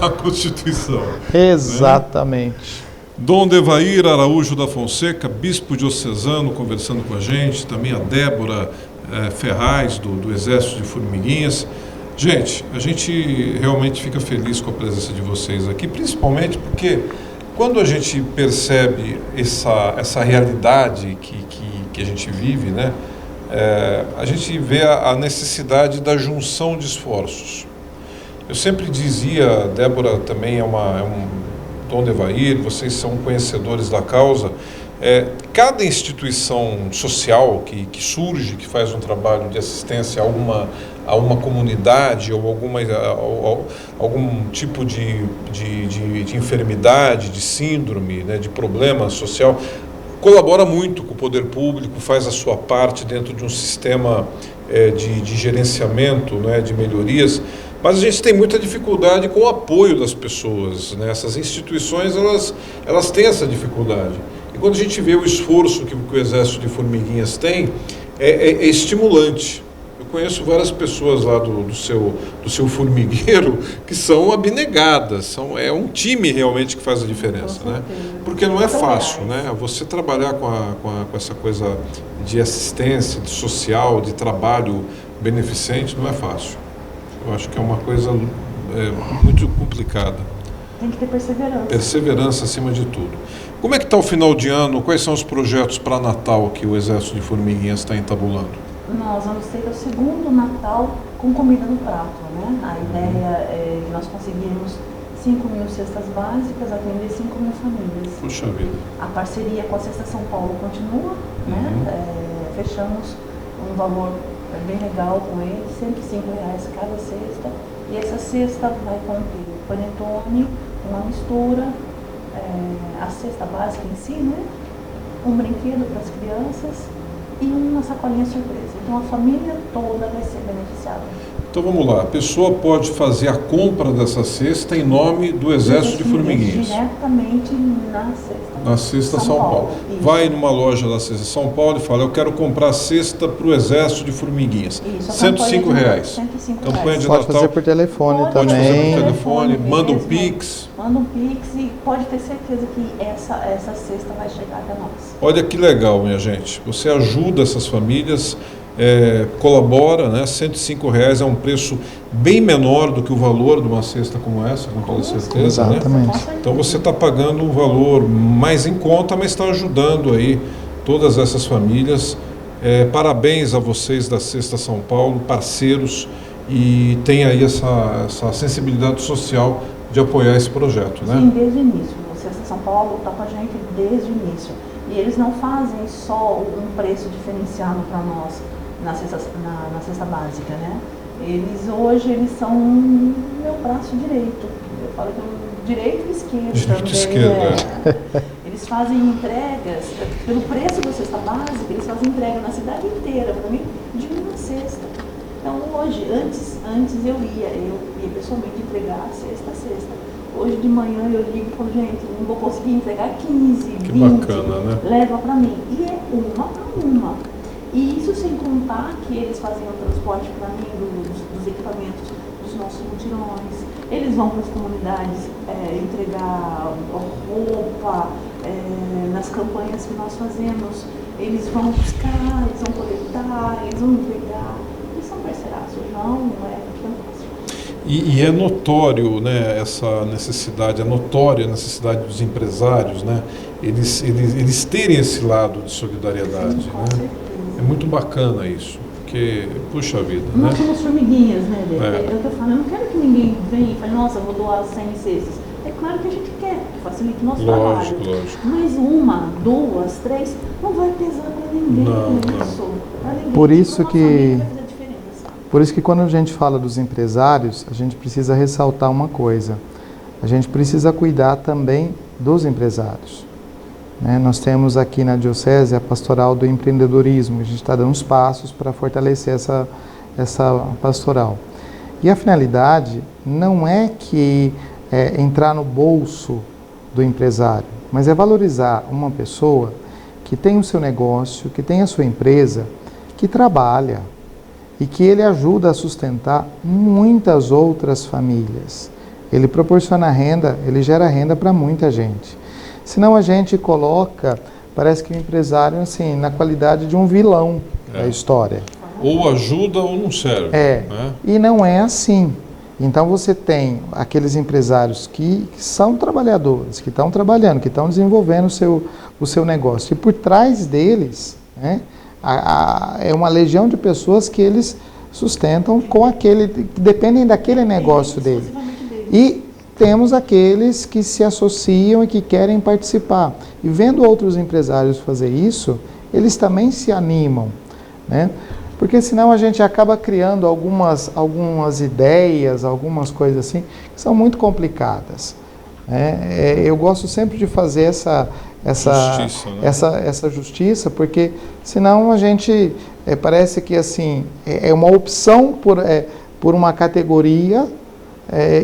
a Constituição. Exatamente. Né? Dom Devair Araújo da Fonseca, bispo diocesano, conversando com a gente, também a Débora Ferraz, do Exército de Formiguinhas. Gente, a gente realmente fica feliz com a presença de vocês aqui, principalmente porque quando a gente percebe essa realidade que a gente vive, né, a gente vê a necessidade da junção de esforços. Eu sempre dizia, Débora também Dom Devair, vocês são conhecedores da causa, cada instituição social que surge, que faz um trabalho de assistência a uma comunidade ou algum tipo de enfermidade, de síndrome, né, de problema social, colabora muito com o poder público, faz a sua parte dentro de um sistema de gerenciamento, né, de melhorias, mas a gente tem muita dificuldade com o apoio das pessoas, né? Essas instituições, elas têm essa dificuldade. E quando a gente vê o esforço que o Exército de Formiguinhas tem, é estimulante. Eu conheço várias pessoas lá do seu formigueiro que são abnegadas, é um time realmente que faz a diferença, né? Porque não é fácil, né? Você trabalhar com essa coisa de assistência, de social, de trabalho beneficente, não é fácil. Eu acho que é uma coisa muito complicada. Tem que ter perseverança. Perseverança acima de tudo. Como é que está o final de ano? Quais são os projetos para Natal que o Exército de Formiguinhas está entabulando? Nós vamos ter o segundo Natal com comida no prato, né? A ideia é que nós conseguimos 5.000 cestas básicas, atender 5.000 famílias. Puxa vida. A parceria com a Cesta São Paulo continua, né? Fechamos um valor é bem legal com eles, R$105 cada cesta. E essa cesta vai conter o panetone, uma mistura, a cesta básica em si, né? Um brinquedo para as crianças e uma sacolinha surpresa. Então a família toda vai ser beneficiada. Então vamos lá, a pessoa pode fazer a compra dessa cesta em nome do Exército de Formiguinhas. Diretamente na cesta. Na cesta São Paulo. Vai numa loja da cesta São Paulo e fala, eu quero comprar a cesta para o Exército de Formiguinhas. Isso, R$105. Campanha de Pode Natal. fazer por telefone Pode também. Pode fazer por telefone, manda um mesmo. Pix. Manda um Pix e pode ter certeza que essa cesta vai chegar até nós. Olha que legal, minha gente. Você ajuda essas famílias, colabora, né? R$105 é um preço bem menor do que o valor de uma cesta como essa, com toda certeza, né? Exatamente. Então você está pagando um valor mais em conta, mas está ajudando aí todas essas famílias. Parabéns a vocês da Cesta São Paulo, parceiros, e tem aí essa sensibilidade social de apoiar esse projeto, né? Sim, desde o início. O Cesta São Paulo está com a gente desde o início. E eles não fazem só um preço diferenciado para nós na cesta básica, né? Hoje eles são meu braço direito. Eu falo que eu direito e esquerdo Direito também. e esquerda. Eles fazem entregas, pelo preço da cesta básica, eles fazem entrega na cidade inteira, para mim, de uma cesta. Então hoje, antes eu ia pessoalmente entregar cesta a cesta. Hoje de manhã eu ligo e falo, gente, não vou conseguir entregar 15, Que 20, bacana, né? leva para mim. E é uma para uma. E isso sem contar que eles fazem o transporte para mim dos equipamentos dos nossos mutirões. Eles vão para as comunidades entregar roupa, nas campanhas que nós fazemos. Eles vão buscar, eles vão coletar, eles vão entregar. Eles são parceiraços, não é fantástico. E é notório, né, essa necessidade, é notória a necessidade dos empresários, né, eles terem esse lado de solidariedade, Sim, com né? certeza. É muito bacana isso, porque, puxa vida, né? Nós somos formiguinhas, né, Dê? É. Eu tô falando, eu não quero que ninguém venha e fale, nossa, vou doar 100 cestas. É claro que a gente quer, que facilite o nosso Lógico, trabalho. lógico. Mas uma, duas, três, não vai pesar para ninguém Não, isso. Pra ninguém. Por isso Pra nossa que- família vai fazer a diferença. Por isso que quando a gente fala dos empresários, a gente precisa ressaltar uma coisa. A gente precisa cuidar também dos empresários. Né? Nós temos aqui na Diocese a pastoral do empreendedorismo. A gente está dando uns passos para fortalecer essa pastoral. E a finalidade não é que entrar no bolso do empresário, mas é valorizar uma pessoa que tem o seu negócio, que tem a sua empresa, que trabalha e que ele ajuda a sustentar muitas outras famílias. Ele proporciona renda, ele gera renda para muita gente. Senão a gente coloca, parece que o empresário, assim, na qualidade de um vilão da história. Ou ajuda ou não serve. Né? E não é assim. Então você tem aqueles empresários que são trabalhadores, que estão trabalhando, que estão desenvolvendo o seu negócio. E por trás deles, né, é uma legião de pessoas que eles sustentam com aquele, que dependem daquele negócio dele. E temos aqueles que se associam e que querem participar. E vendo outros empresários fazer isso, eles também se animam, né? Porque senão a gente acaba criando algumas ideias, algumas coisas assim, que são muito complicadas. Né? Eu gosto sempre de fazer essa justiça, porque senão a gente parece que assim é uma opção por uma categoria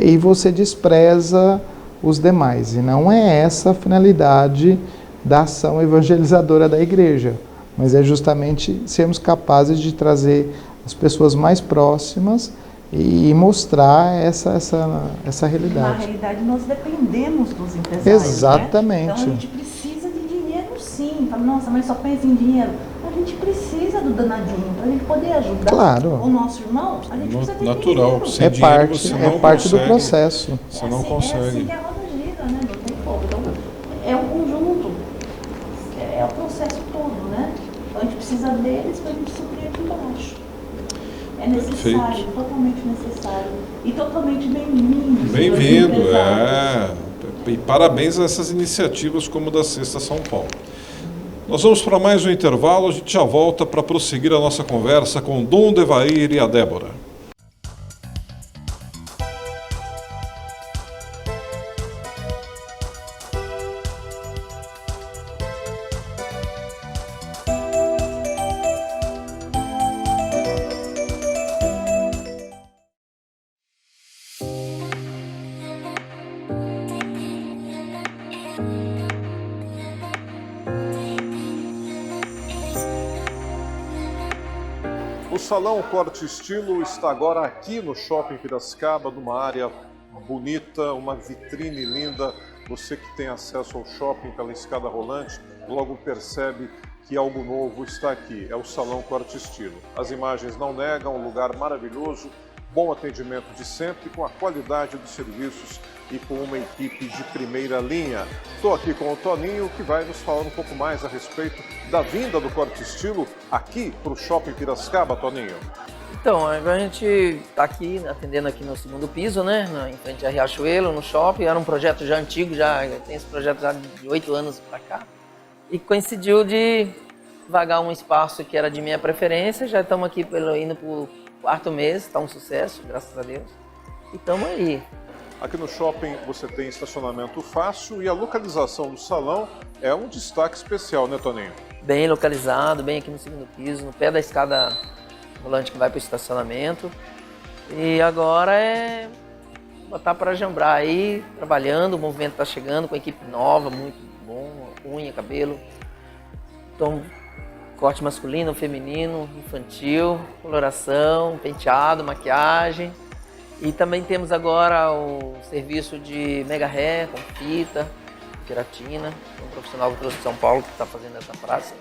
e você despreza os demais. E não é essa a finalidade da ação evangelizadora da igreja. Mas é justamente sermos capazes de trazer as pessoas mais próximas e mostrar essa realidade. Na realidade, nós dependemos dos empresários. Exatamente. Né? Então, a gente precisa de dinheiro, sim. Fala, nossa, mas só pensa em dinheiro. A gente precisa do danadinho para a gente poder ajudar o nosso irmão. A gente precisa de natural. dinheiro. Sem dinheiro você não parte consegue. do processo. Você não É consegue. assim que a roda gira, né? Não tem como. Então, é um conjunto. É o processo todo, né? Então, a gente precisa deles para a gente suprir aqui embaixo. É necessário, Perfeito. totalmente necessário. E totalmente bem-vindo. Bem-vindo, E parabéns a essas iniciativas como o da Cesta São Paulo. Nós vamos para mais um intervalo, a gente já volta para prosseguir a nossa conversa com Dom Devair e a Débora. O Salão Corte Estilo está agora aqui no Shopping Piracicaba, numa área bonita, uma vitrine linda. Você que tem acesso ao shopping pela escada rolante, logo percebe que algo novo está aqui. É o Salão Corte Estilo. As imagens não negam, um lugar maravilhoso, bom atendimento de sempre, com a qualidade dos serviços e com uma equipe de primeira linha. Estou aqui com o Toninho, que vai nos falar um pouco mais a respeito da vinda do Corte Estilo aqui para o Shopping Piracicaba, Toninho. Então, a gente está aqui, atendendo aqui no segundo piso, né, em frente a Riachuelo, no shopping. Era um projeto já antigo, já tem esse projeto já de 8 anos para cá. E coincidiu de vagar um espaço que era de minha preferência. Já estamos aqui indo para o 4º mês, está um sucesso, graças a Deus. E estamos aí. Aqui no shopping você tem estacionamento fácil e a localização do salão é um destaque especial, né, Toninho? Bem localizado, bem aqui no segundo piso, no pé da escada rolante que vai para o estacionamento. E agora é botar para jambrar aí, trabalhando, o movimento está chegando com a equipe nova, muito bom, unha, cabelo. Então, corte masculino, feminino, infantil, coloração, penteado, maquiagem. E também temos agora o serviço de mega hair, com fita, queratina. Um profissional que trouxe de São Paulo que está fazendo essa praça.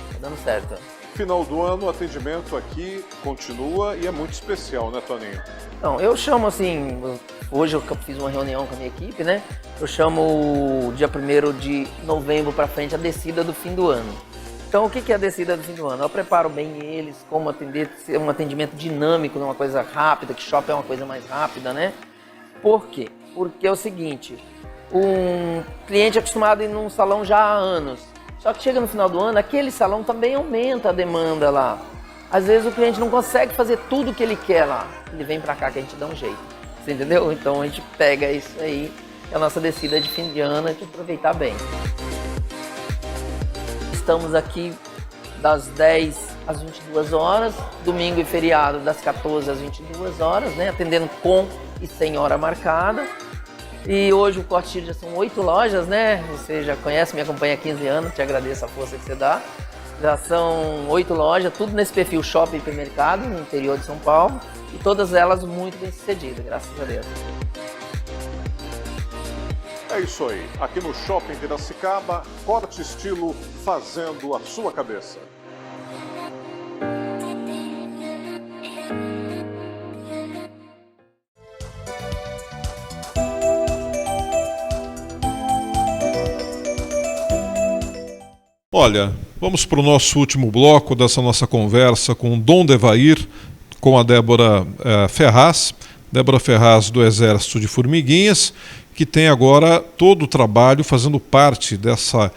Está dando certo. Final do ano, o atendimento aqui continua e é muito especial, né, Toninho? Então, eu chamo assim, hoje eu fiz uma reunião com a minha equipe, né? Eu chamo o dia 1º de novembro para frente a descida do fim do ano. Então, o que é a descida do fim do ano? Eu preparo bem eles, como atender, ser um atendimento dinâmico, não uma coisa rápida, que shopping é uma coisa mais rápida, né? Por quê? Porque é o seguinte, um cliente é acostumado a ir num salão já há anos, só que chega no final do ano, aquele salão também aumenta a demanda lá. Às vezes o cliente não consegue fazer tudo o que ele quer lá, ele vem pra cá que a gente dá um jeito, você entendeu? Então a gente pega isso aí, é a nossa descida de fim de ano, a gente aproveitar bem. Estamos aqui das 10 às 22 horas, domingo e feriado das 14 às 22 horas, né? Atendendo com e sem hora marcada. E hoje o Corte Estilo já são 8 lojas, né? Você já conhece, me acompanha há 15 anos, te agradeço a força que você dá. Já são 8 lojas, tudo nesse perfil Shopping e Hipermercado, no interior de São Paulo. E todas elas muito bem sucedidas, graças a Deus. É isso aí. Aqui no Shopping Piracicaba, Corte Estilo fazendo a sua cabeça. Olha, vamos para o nosso último bloco dessa nossa conversa com Dom Devair, com a Débora Ferraz. Débora Ferraz do Exército de Formiguinhas, que tem agora todo o trabalho fazendo parte dessa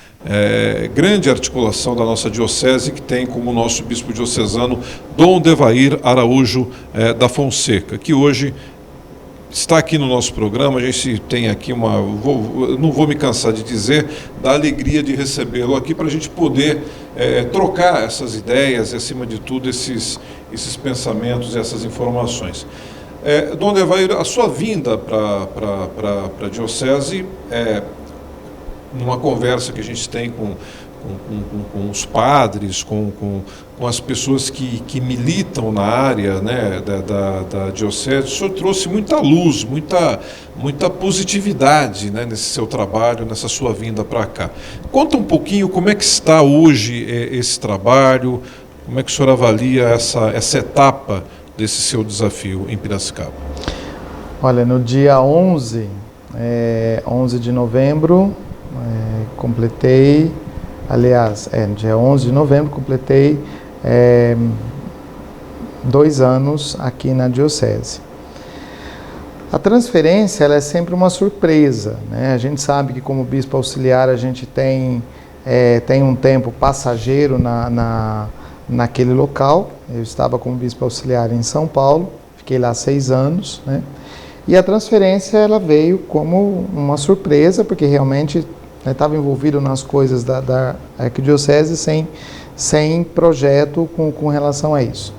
grande articulação da nossa diocese, que tem como nosso bispo diocesano Dom Devair Araújo da Fonseca, que hoje está aqui no nosso programa. A gente tem aqui não vou me cansar de dizer, da alegria de recebê-lo aqui para a gente poder trocar essas ideias e, acima de tudo, esses pensamentos e essas informações. Dom Devair, a sua vinda para a diocese, numa conversa que a gente tem com os padres, com as pessoas que militam na área, né, da diocese, o senhor trouxe muita luz, muita positividade, né, nesse seu trabalho, nessa sua vinda para cá. Conta um pouquinho como é que está hoje esse trabalho, como é que o senhor avalia essa etapa desse seu desafio em Piracicaba? Olha, no dia 11 de novembro, completei, no dia 11 de novembro, completei 2 anos aqui na Diocese. A transferência ela é sempre uma surpresa, né? A gente sabe que como bispo auxiliar a gente tem tem um tempo passageiro naquele local. Eu estava como bispo auxiliar em São Paulo, fiquei lá 6 anos, né? E a transferência ela veio como uma surpresa, porque realmente estava envolvido nas coisas da arquidiocese sem projeto com relação a isso.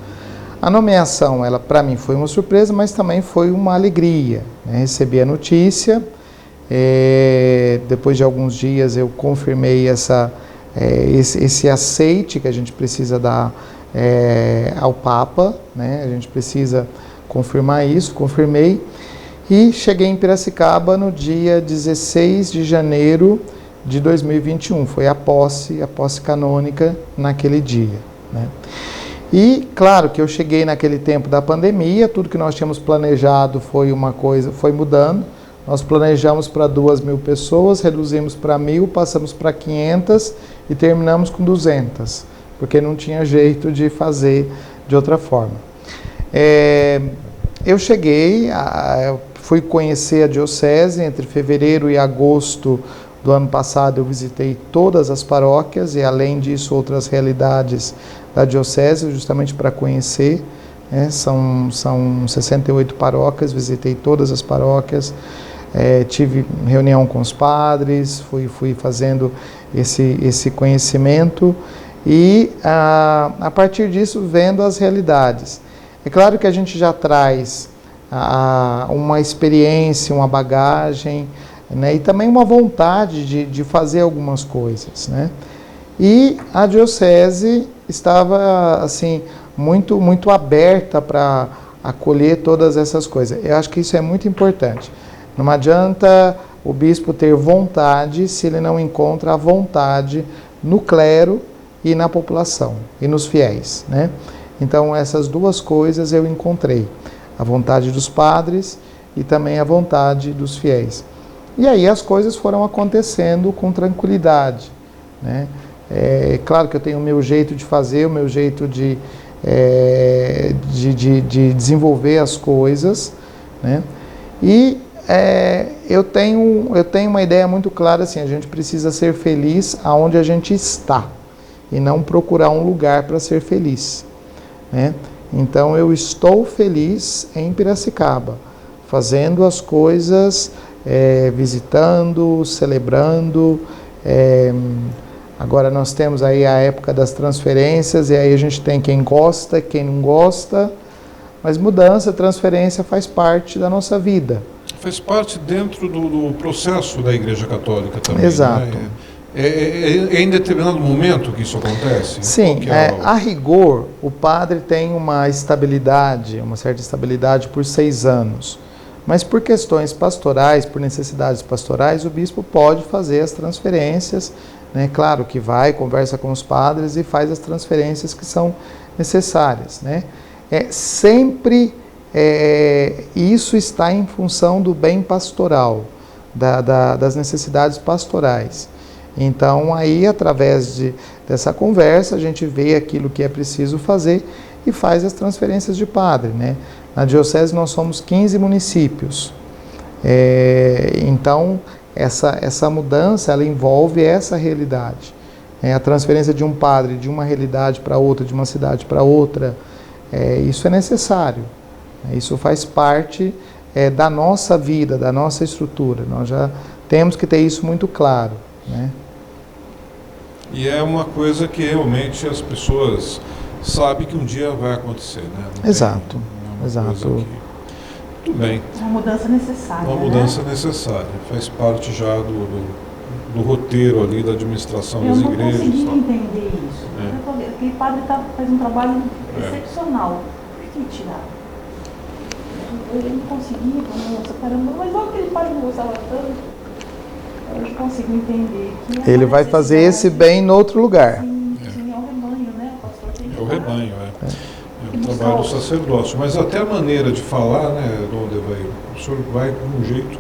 A nomeação, ela para mim foi uma surpresa, mas também foi uma alegria, né? Recebi a notícia, depois de alguns dias eu confirmei esse aceite que a gente precisa dar ao Papa, né? A gente precisa confirmar isso, confirmei. E cheguei em Piracicaba no dia 16 de janeiro de 2021. Foi a posse canônica naquele dia, né? E claro que eu cheguei naquele tempo da pandemia, tudo que nós tínhamos planejado foi mudando. Nós planejamos para 2.000 pessoas, reduzimos para 1.000, passamos para 500 e terminamos com 200, porque não tinha jeito de fazer de outra forma. Eu cheguei, fui conhecer a diocese entre fevereiro e agosto do ano passado. Eu visitei todas as paróquias e, além disso, outras realidades da diocese, justamente para conhecer, né? São 68 paróquias, visitei todas as paróquias, tive reunião com os padres, fui fazendo esse conhecimento e, a partir disso, vendo as realidades. É claro que a gente já traz uma experiência, uma bagagem, né, e também uma vontade de fazer algumas coisas, né? E a diocese estava assim muito aberta para acolher todas essas coisas. Eu acho que isso é muito importante. Não adianta o bispo ter vontade se ele não encontra a vontade no clero e na população e nos fiéis, né? Então essas duas coisas eu encontrei. A vontade dos padres e também a vontade dos fiéis. E aí as coisas foram acontecendo com tranquilidade, né? Claro que eu tenho o meu jeito de fazer, o meu jeito de desenvolver as coisas, né? E eu tenho uma ideia muito clara assim: a gente precisa ser feliz aonde a gente está e não procurar um lugar para ser feliz, né? Então eu estou feliz em Piracicaba, fazendo as coisas, visitando, celebrando. Agora nós temos aí a época das transferências, e aí a gente tem quem gosta, quem não gosta, mas mudança, transferência faz parte da nossa vida. Faz parte dentro do processo da Igreja Católica também. Exato. Né? É em determinado momento que isso acontece? Sim, a rigor, o padre tem uma certa estabilidade por 6 anos. Mas por questões pastorais, por necessidades pastorais, o bispo pode fazer as transferências, né? Claro que vai, conversa com os padres e faz as transferências que são necessárias, né? Sempre isso está em função do bem pastoral, das necessidades pastorais. Então, aí, através dessa conversa, a gente vê aquilo que é preciso fazer e faz as transferências de padre, né? Na diocese nós somos 15 municípios. Então, essa mudança, ela envolve essa realidade. A transferência de um padre de uma realidade para outra, de uma cidade para outra, isso é necessário. Isso faz parte da nossa vida, da nossa estrutura. Nós já temos que ter isso muito claro, né? E é uma coisa que realmente as pessoas sabem que um dia vai acontecer, né? Exato, exato. Muito bem. Uma mudança necessária. Uma mudança necessária. Faz parte já do roteiro ali da administração das igrejas. Eu não consegui entender isso. Aquele padre faz um trabalho excepcional. Por que tirar? Ele não conseguia, nossa, caramba, mas olha aquele padre não gostava tanto. Eu consigo entender que ele vai fazer esse bem em outro lugar. Sim, é o rebanho, né? O pastor tem que o rebanho, é o trabalho do sacerdócio. Mas até a maneira de falar, né, Dom Devair, o senhor vai com um jeito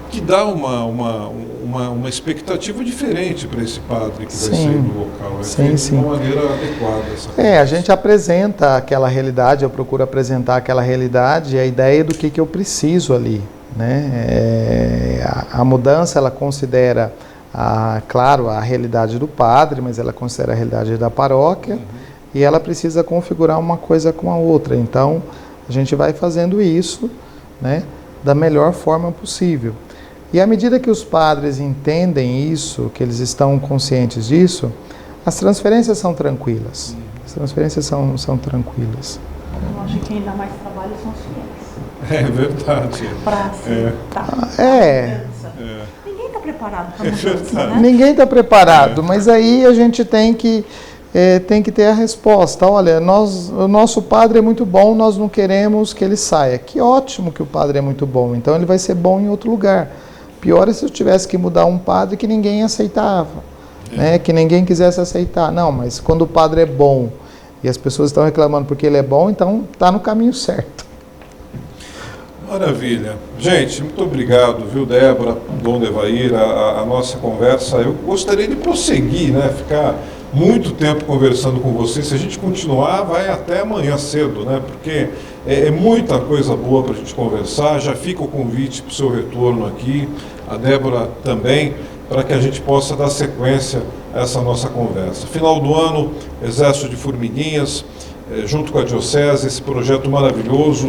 que dá uma expectativa diferente para esse padre que vai sair do local. De uma maneira adequada. A gente apresenta aquela realidade, eu procuro apresentar aquela realidade e a ideia do que eu preciso ali, né? A mudança, ela considera claro, a realidade do padre, mas ela considera a realidade da paróquia e ela precisa configurar uma coisa com a outra. Então, a gente vai fazendo isso, né, da melhor forma possível. E à medida que os padres entendem isso, que eles estão conscientes disso, as transferências são tranquilas. As transferências são tranquilas. Eu acho que quem dá mais trabalho são os fiéis. É verdade. Para Ninguém está preparado para mudança, né? Ninguém está preparado, mas aí a gente tem que ter a resposta. Olha, o nosso padre é muito bom, nós não queremos que ele saia. Que ótimo que o padre é muito bom, então ele vai ser bom em outro lugar. Pior é se eu tivesse que mudar um padre que ninguém aceitava, né? Que ninguém quisesse aceitar. Não, mas quando o padre é bom e as pessoas estão reclamando porque ele é bom, então está no caminho certo. Maravilha. Gente, muito obrigado, viu, Débora, Dom Devair, a nossa conversa. Eu gostaria de prosseguir, né, ficar muito tempo conversando com vocês. Se a gente continuar, vai até amanhã cedo, né, porque é muita coisa boa para a gente conversar. Já fica o convite para o seu retorno aqui, a Débora também, para que a gente possa dar sequência a essa nossa conversa. Final do ano, Exército de Formiguinhas, junto com a Diocese, esse projeto maravilhoso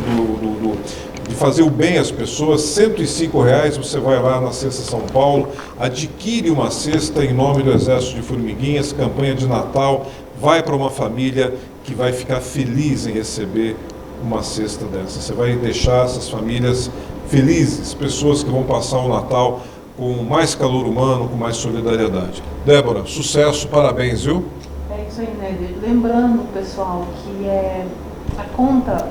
de fazer o bem às pessoas. R$105, você vai lá na Cesta São Paulo, adquire uma cesta em nome do Exército de Formiguinhas, campanha de Natal, vai para uma família que vai ficar feliz em receber uma cesta dessa. Você vai deixar essas famílias felizes, pessoas que vão passar o Natal com mais calor humano, com mais solidariedade. Débora, sucesso, parabéns, viu? É isso aí, né? Lembrando, pessoal, que a conta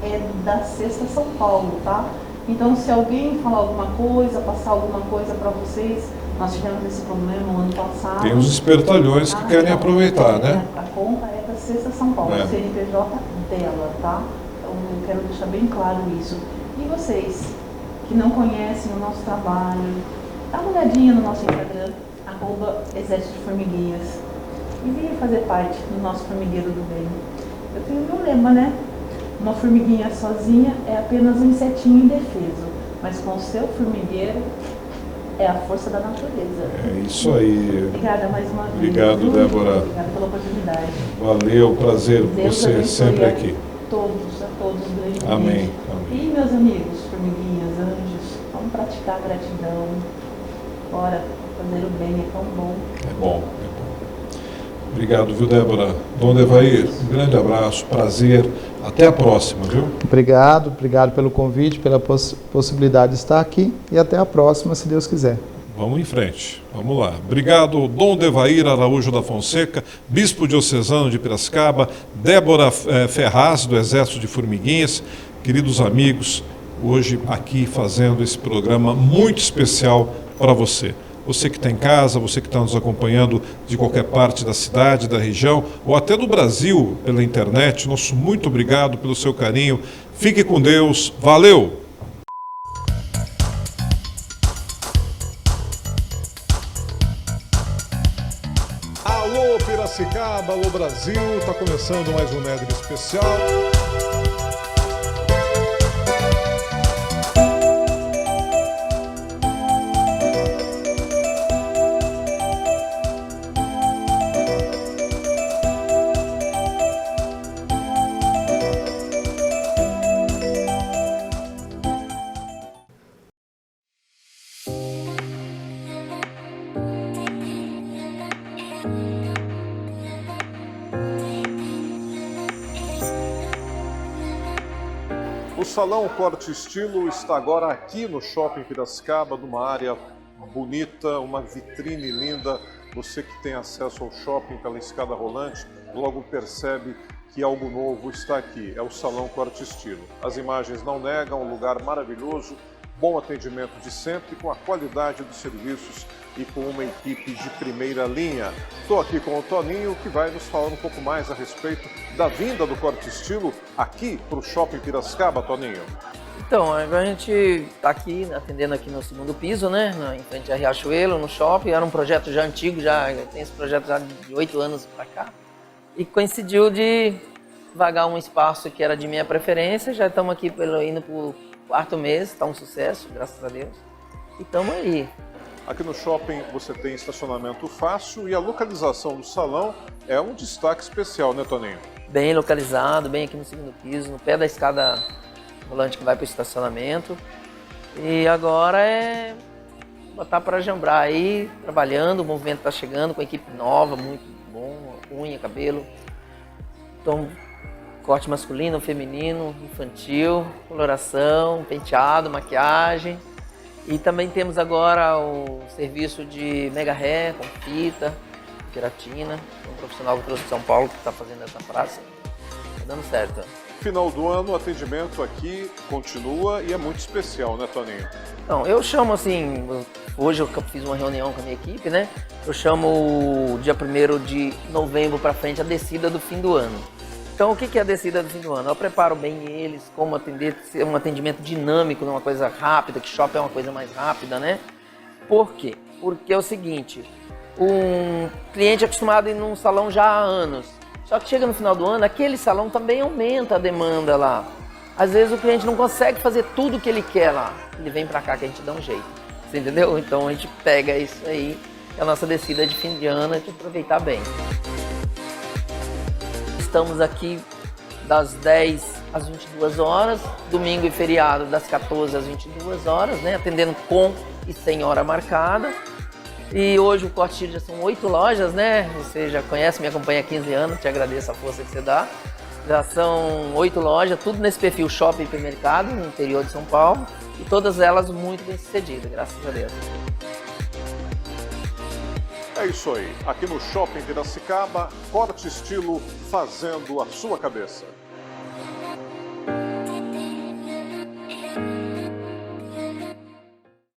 é da Cesta São Paulo, tá? Então, se alguém falar alguma coisa, passar alguma coisa para vocês, nós tivemos esse problema no ano passado. Tem os espertalhões que querem aproveitar, né? A conta é da Cesta São Paulo, o CNPJ dela, tá? Então, eu quero deixar bem claro isso. E vocês que não conhecem o nosso trabalho, dá uma olhadinha no nosso Instagram, @Exército de Formiguinhas, e venha fazer parte do nosso formigueiro do bem. Eu tenho o meu lema, né? Uma formiguinha sozinha é apenas um insetinho indefeso, mas com o seu formigueiro é a força da natureza. É isso aí. Obrigada mais uma vez. Obrigado, Débora. Obrigada pela oportunidade. Valeu, prazer Deus você abençoe sempre a aqui. todos grandemente. Amém. E meus amigos, formiguinhas, anjos, vamos praticar a gratidão. Bora, fazer o bem é tão bom. É bom, é bom. Obrigado, viu, Débora? Dom Devair, um grande abraço, prazer. Até a próxima, viu? Obrigado pelo convite, pela possibilidade de estar aqui e até a próxima, se Deus quiser. Vamos em frente, vamos lá. Obrigado, Dom Devair Araújo da Fonseca, Bispo Diocesano de Piracicaba, Débora Ferraz, do Exército de Formiguinhas, queridos amigos, hoje aqui fazendo esse programa muito especial para você. Você que está em casa, você que está nos acompanhando de qualquer parte da cidade, da região, ou até do Brasil pela internet, nosso muito obrigado pelo seu carinho. Fique com Deus. Valeu! Alô Piracicaba, alô Brasil, está começando mais um Nedre Especial. O Salão Corte Estilo está agora aqui no Shopping Piracicaba, numa área bonita, uma vitrine linda. Você que tem acesso ao shopping pela escada rolante, logo percebe que algo novo está aqui. É o Salão Corte Estilo. As imagens não negam, um lugar maravilhoso, bom atendimento de sempre, com a qualidade dos serviços e com uma equipe de primeira linha. Estou aqui com o Toninho, que vai nos falar um pouco mais a respeito da vinda do Corte Estilo aqui para o Shopping Piracicaba, Toninho. Então, a gente está aqui, atendendo aqui no segundo piso, né, em frente a Riachuelo, no shopping. Era um projeto já antigo, já tem esse projeto já de 8 anos para cá. E coincidiu de vagar um espaço que era de minha preferência. Já estamos aqui indo para o 4º mês, está um sucesso, graças a Deus. E estamos aí. Aqui no shopping você tem estacionamento fácil e a localização do salão é um destaque especial, né, Toninho? Bem localizado, bem aqui no segundo piso, no pé da escada rolante que vai para o estacionamento. E agora é botar para jambrar aí, trabalhando, o movimento está chegando com a equipe nova, muito bom, unha, cabelo. Então, corte masculino, feminino, infantil, coloração, penteado, maquiagem. E também temos agora o serviço de mega hair, com fita, queratina. Um profissional que trouxe de São Paulo que está fazendo essa praça. Está dando certo. Final do ano, o atendimento aqui continua e é muito especial, né, Toninho? Então, eu chamo assim, hoje eu fiz uma reunião com a minha equipe, né? Eu chamo o dia 1º de novembro para frente a descida do fim do ano. Então, o que é a descida do fim do ano? Eu preparo bem eles, como atender, ser um atendimento dinâmico, não uma coisa rápida, que shopping é uma coisa mais rápida, né? Por quê? Porque é o seguinte, um cliente é acostumado a ir num salão já há anos, só que chega no final do ano, aquele salão também aumenta a demanda lá. Às vezes o cliente não consegue fazer tudo o que ele quer lá, ele vem pra cá que a gente dá um jeito, você entendeu? Então a gente pega isso aí, que é a nossa descida de fim de ano, de aproveitar bem. Estamos aqui das 10 às 22 horas, domingo e feriado das 14 às 22 horas, né? Atendendo com e sem hora marcada. E hoje o Corte Estilo já são 8 lojas, né? Você já conhece, me acompanha há 15 anos, te agradeço a força que você dá. Já são 8 lojas, tudo nesse perfil Shopping e Hipermercado, no interior de São Paulo. E todas elas muito bem sucedidas, graças a Deus. É isso aí. Aqui no Shopping Piracicaba, Corte Estilo fazendo a sua cabeça.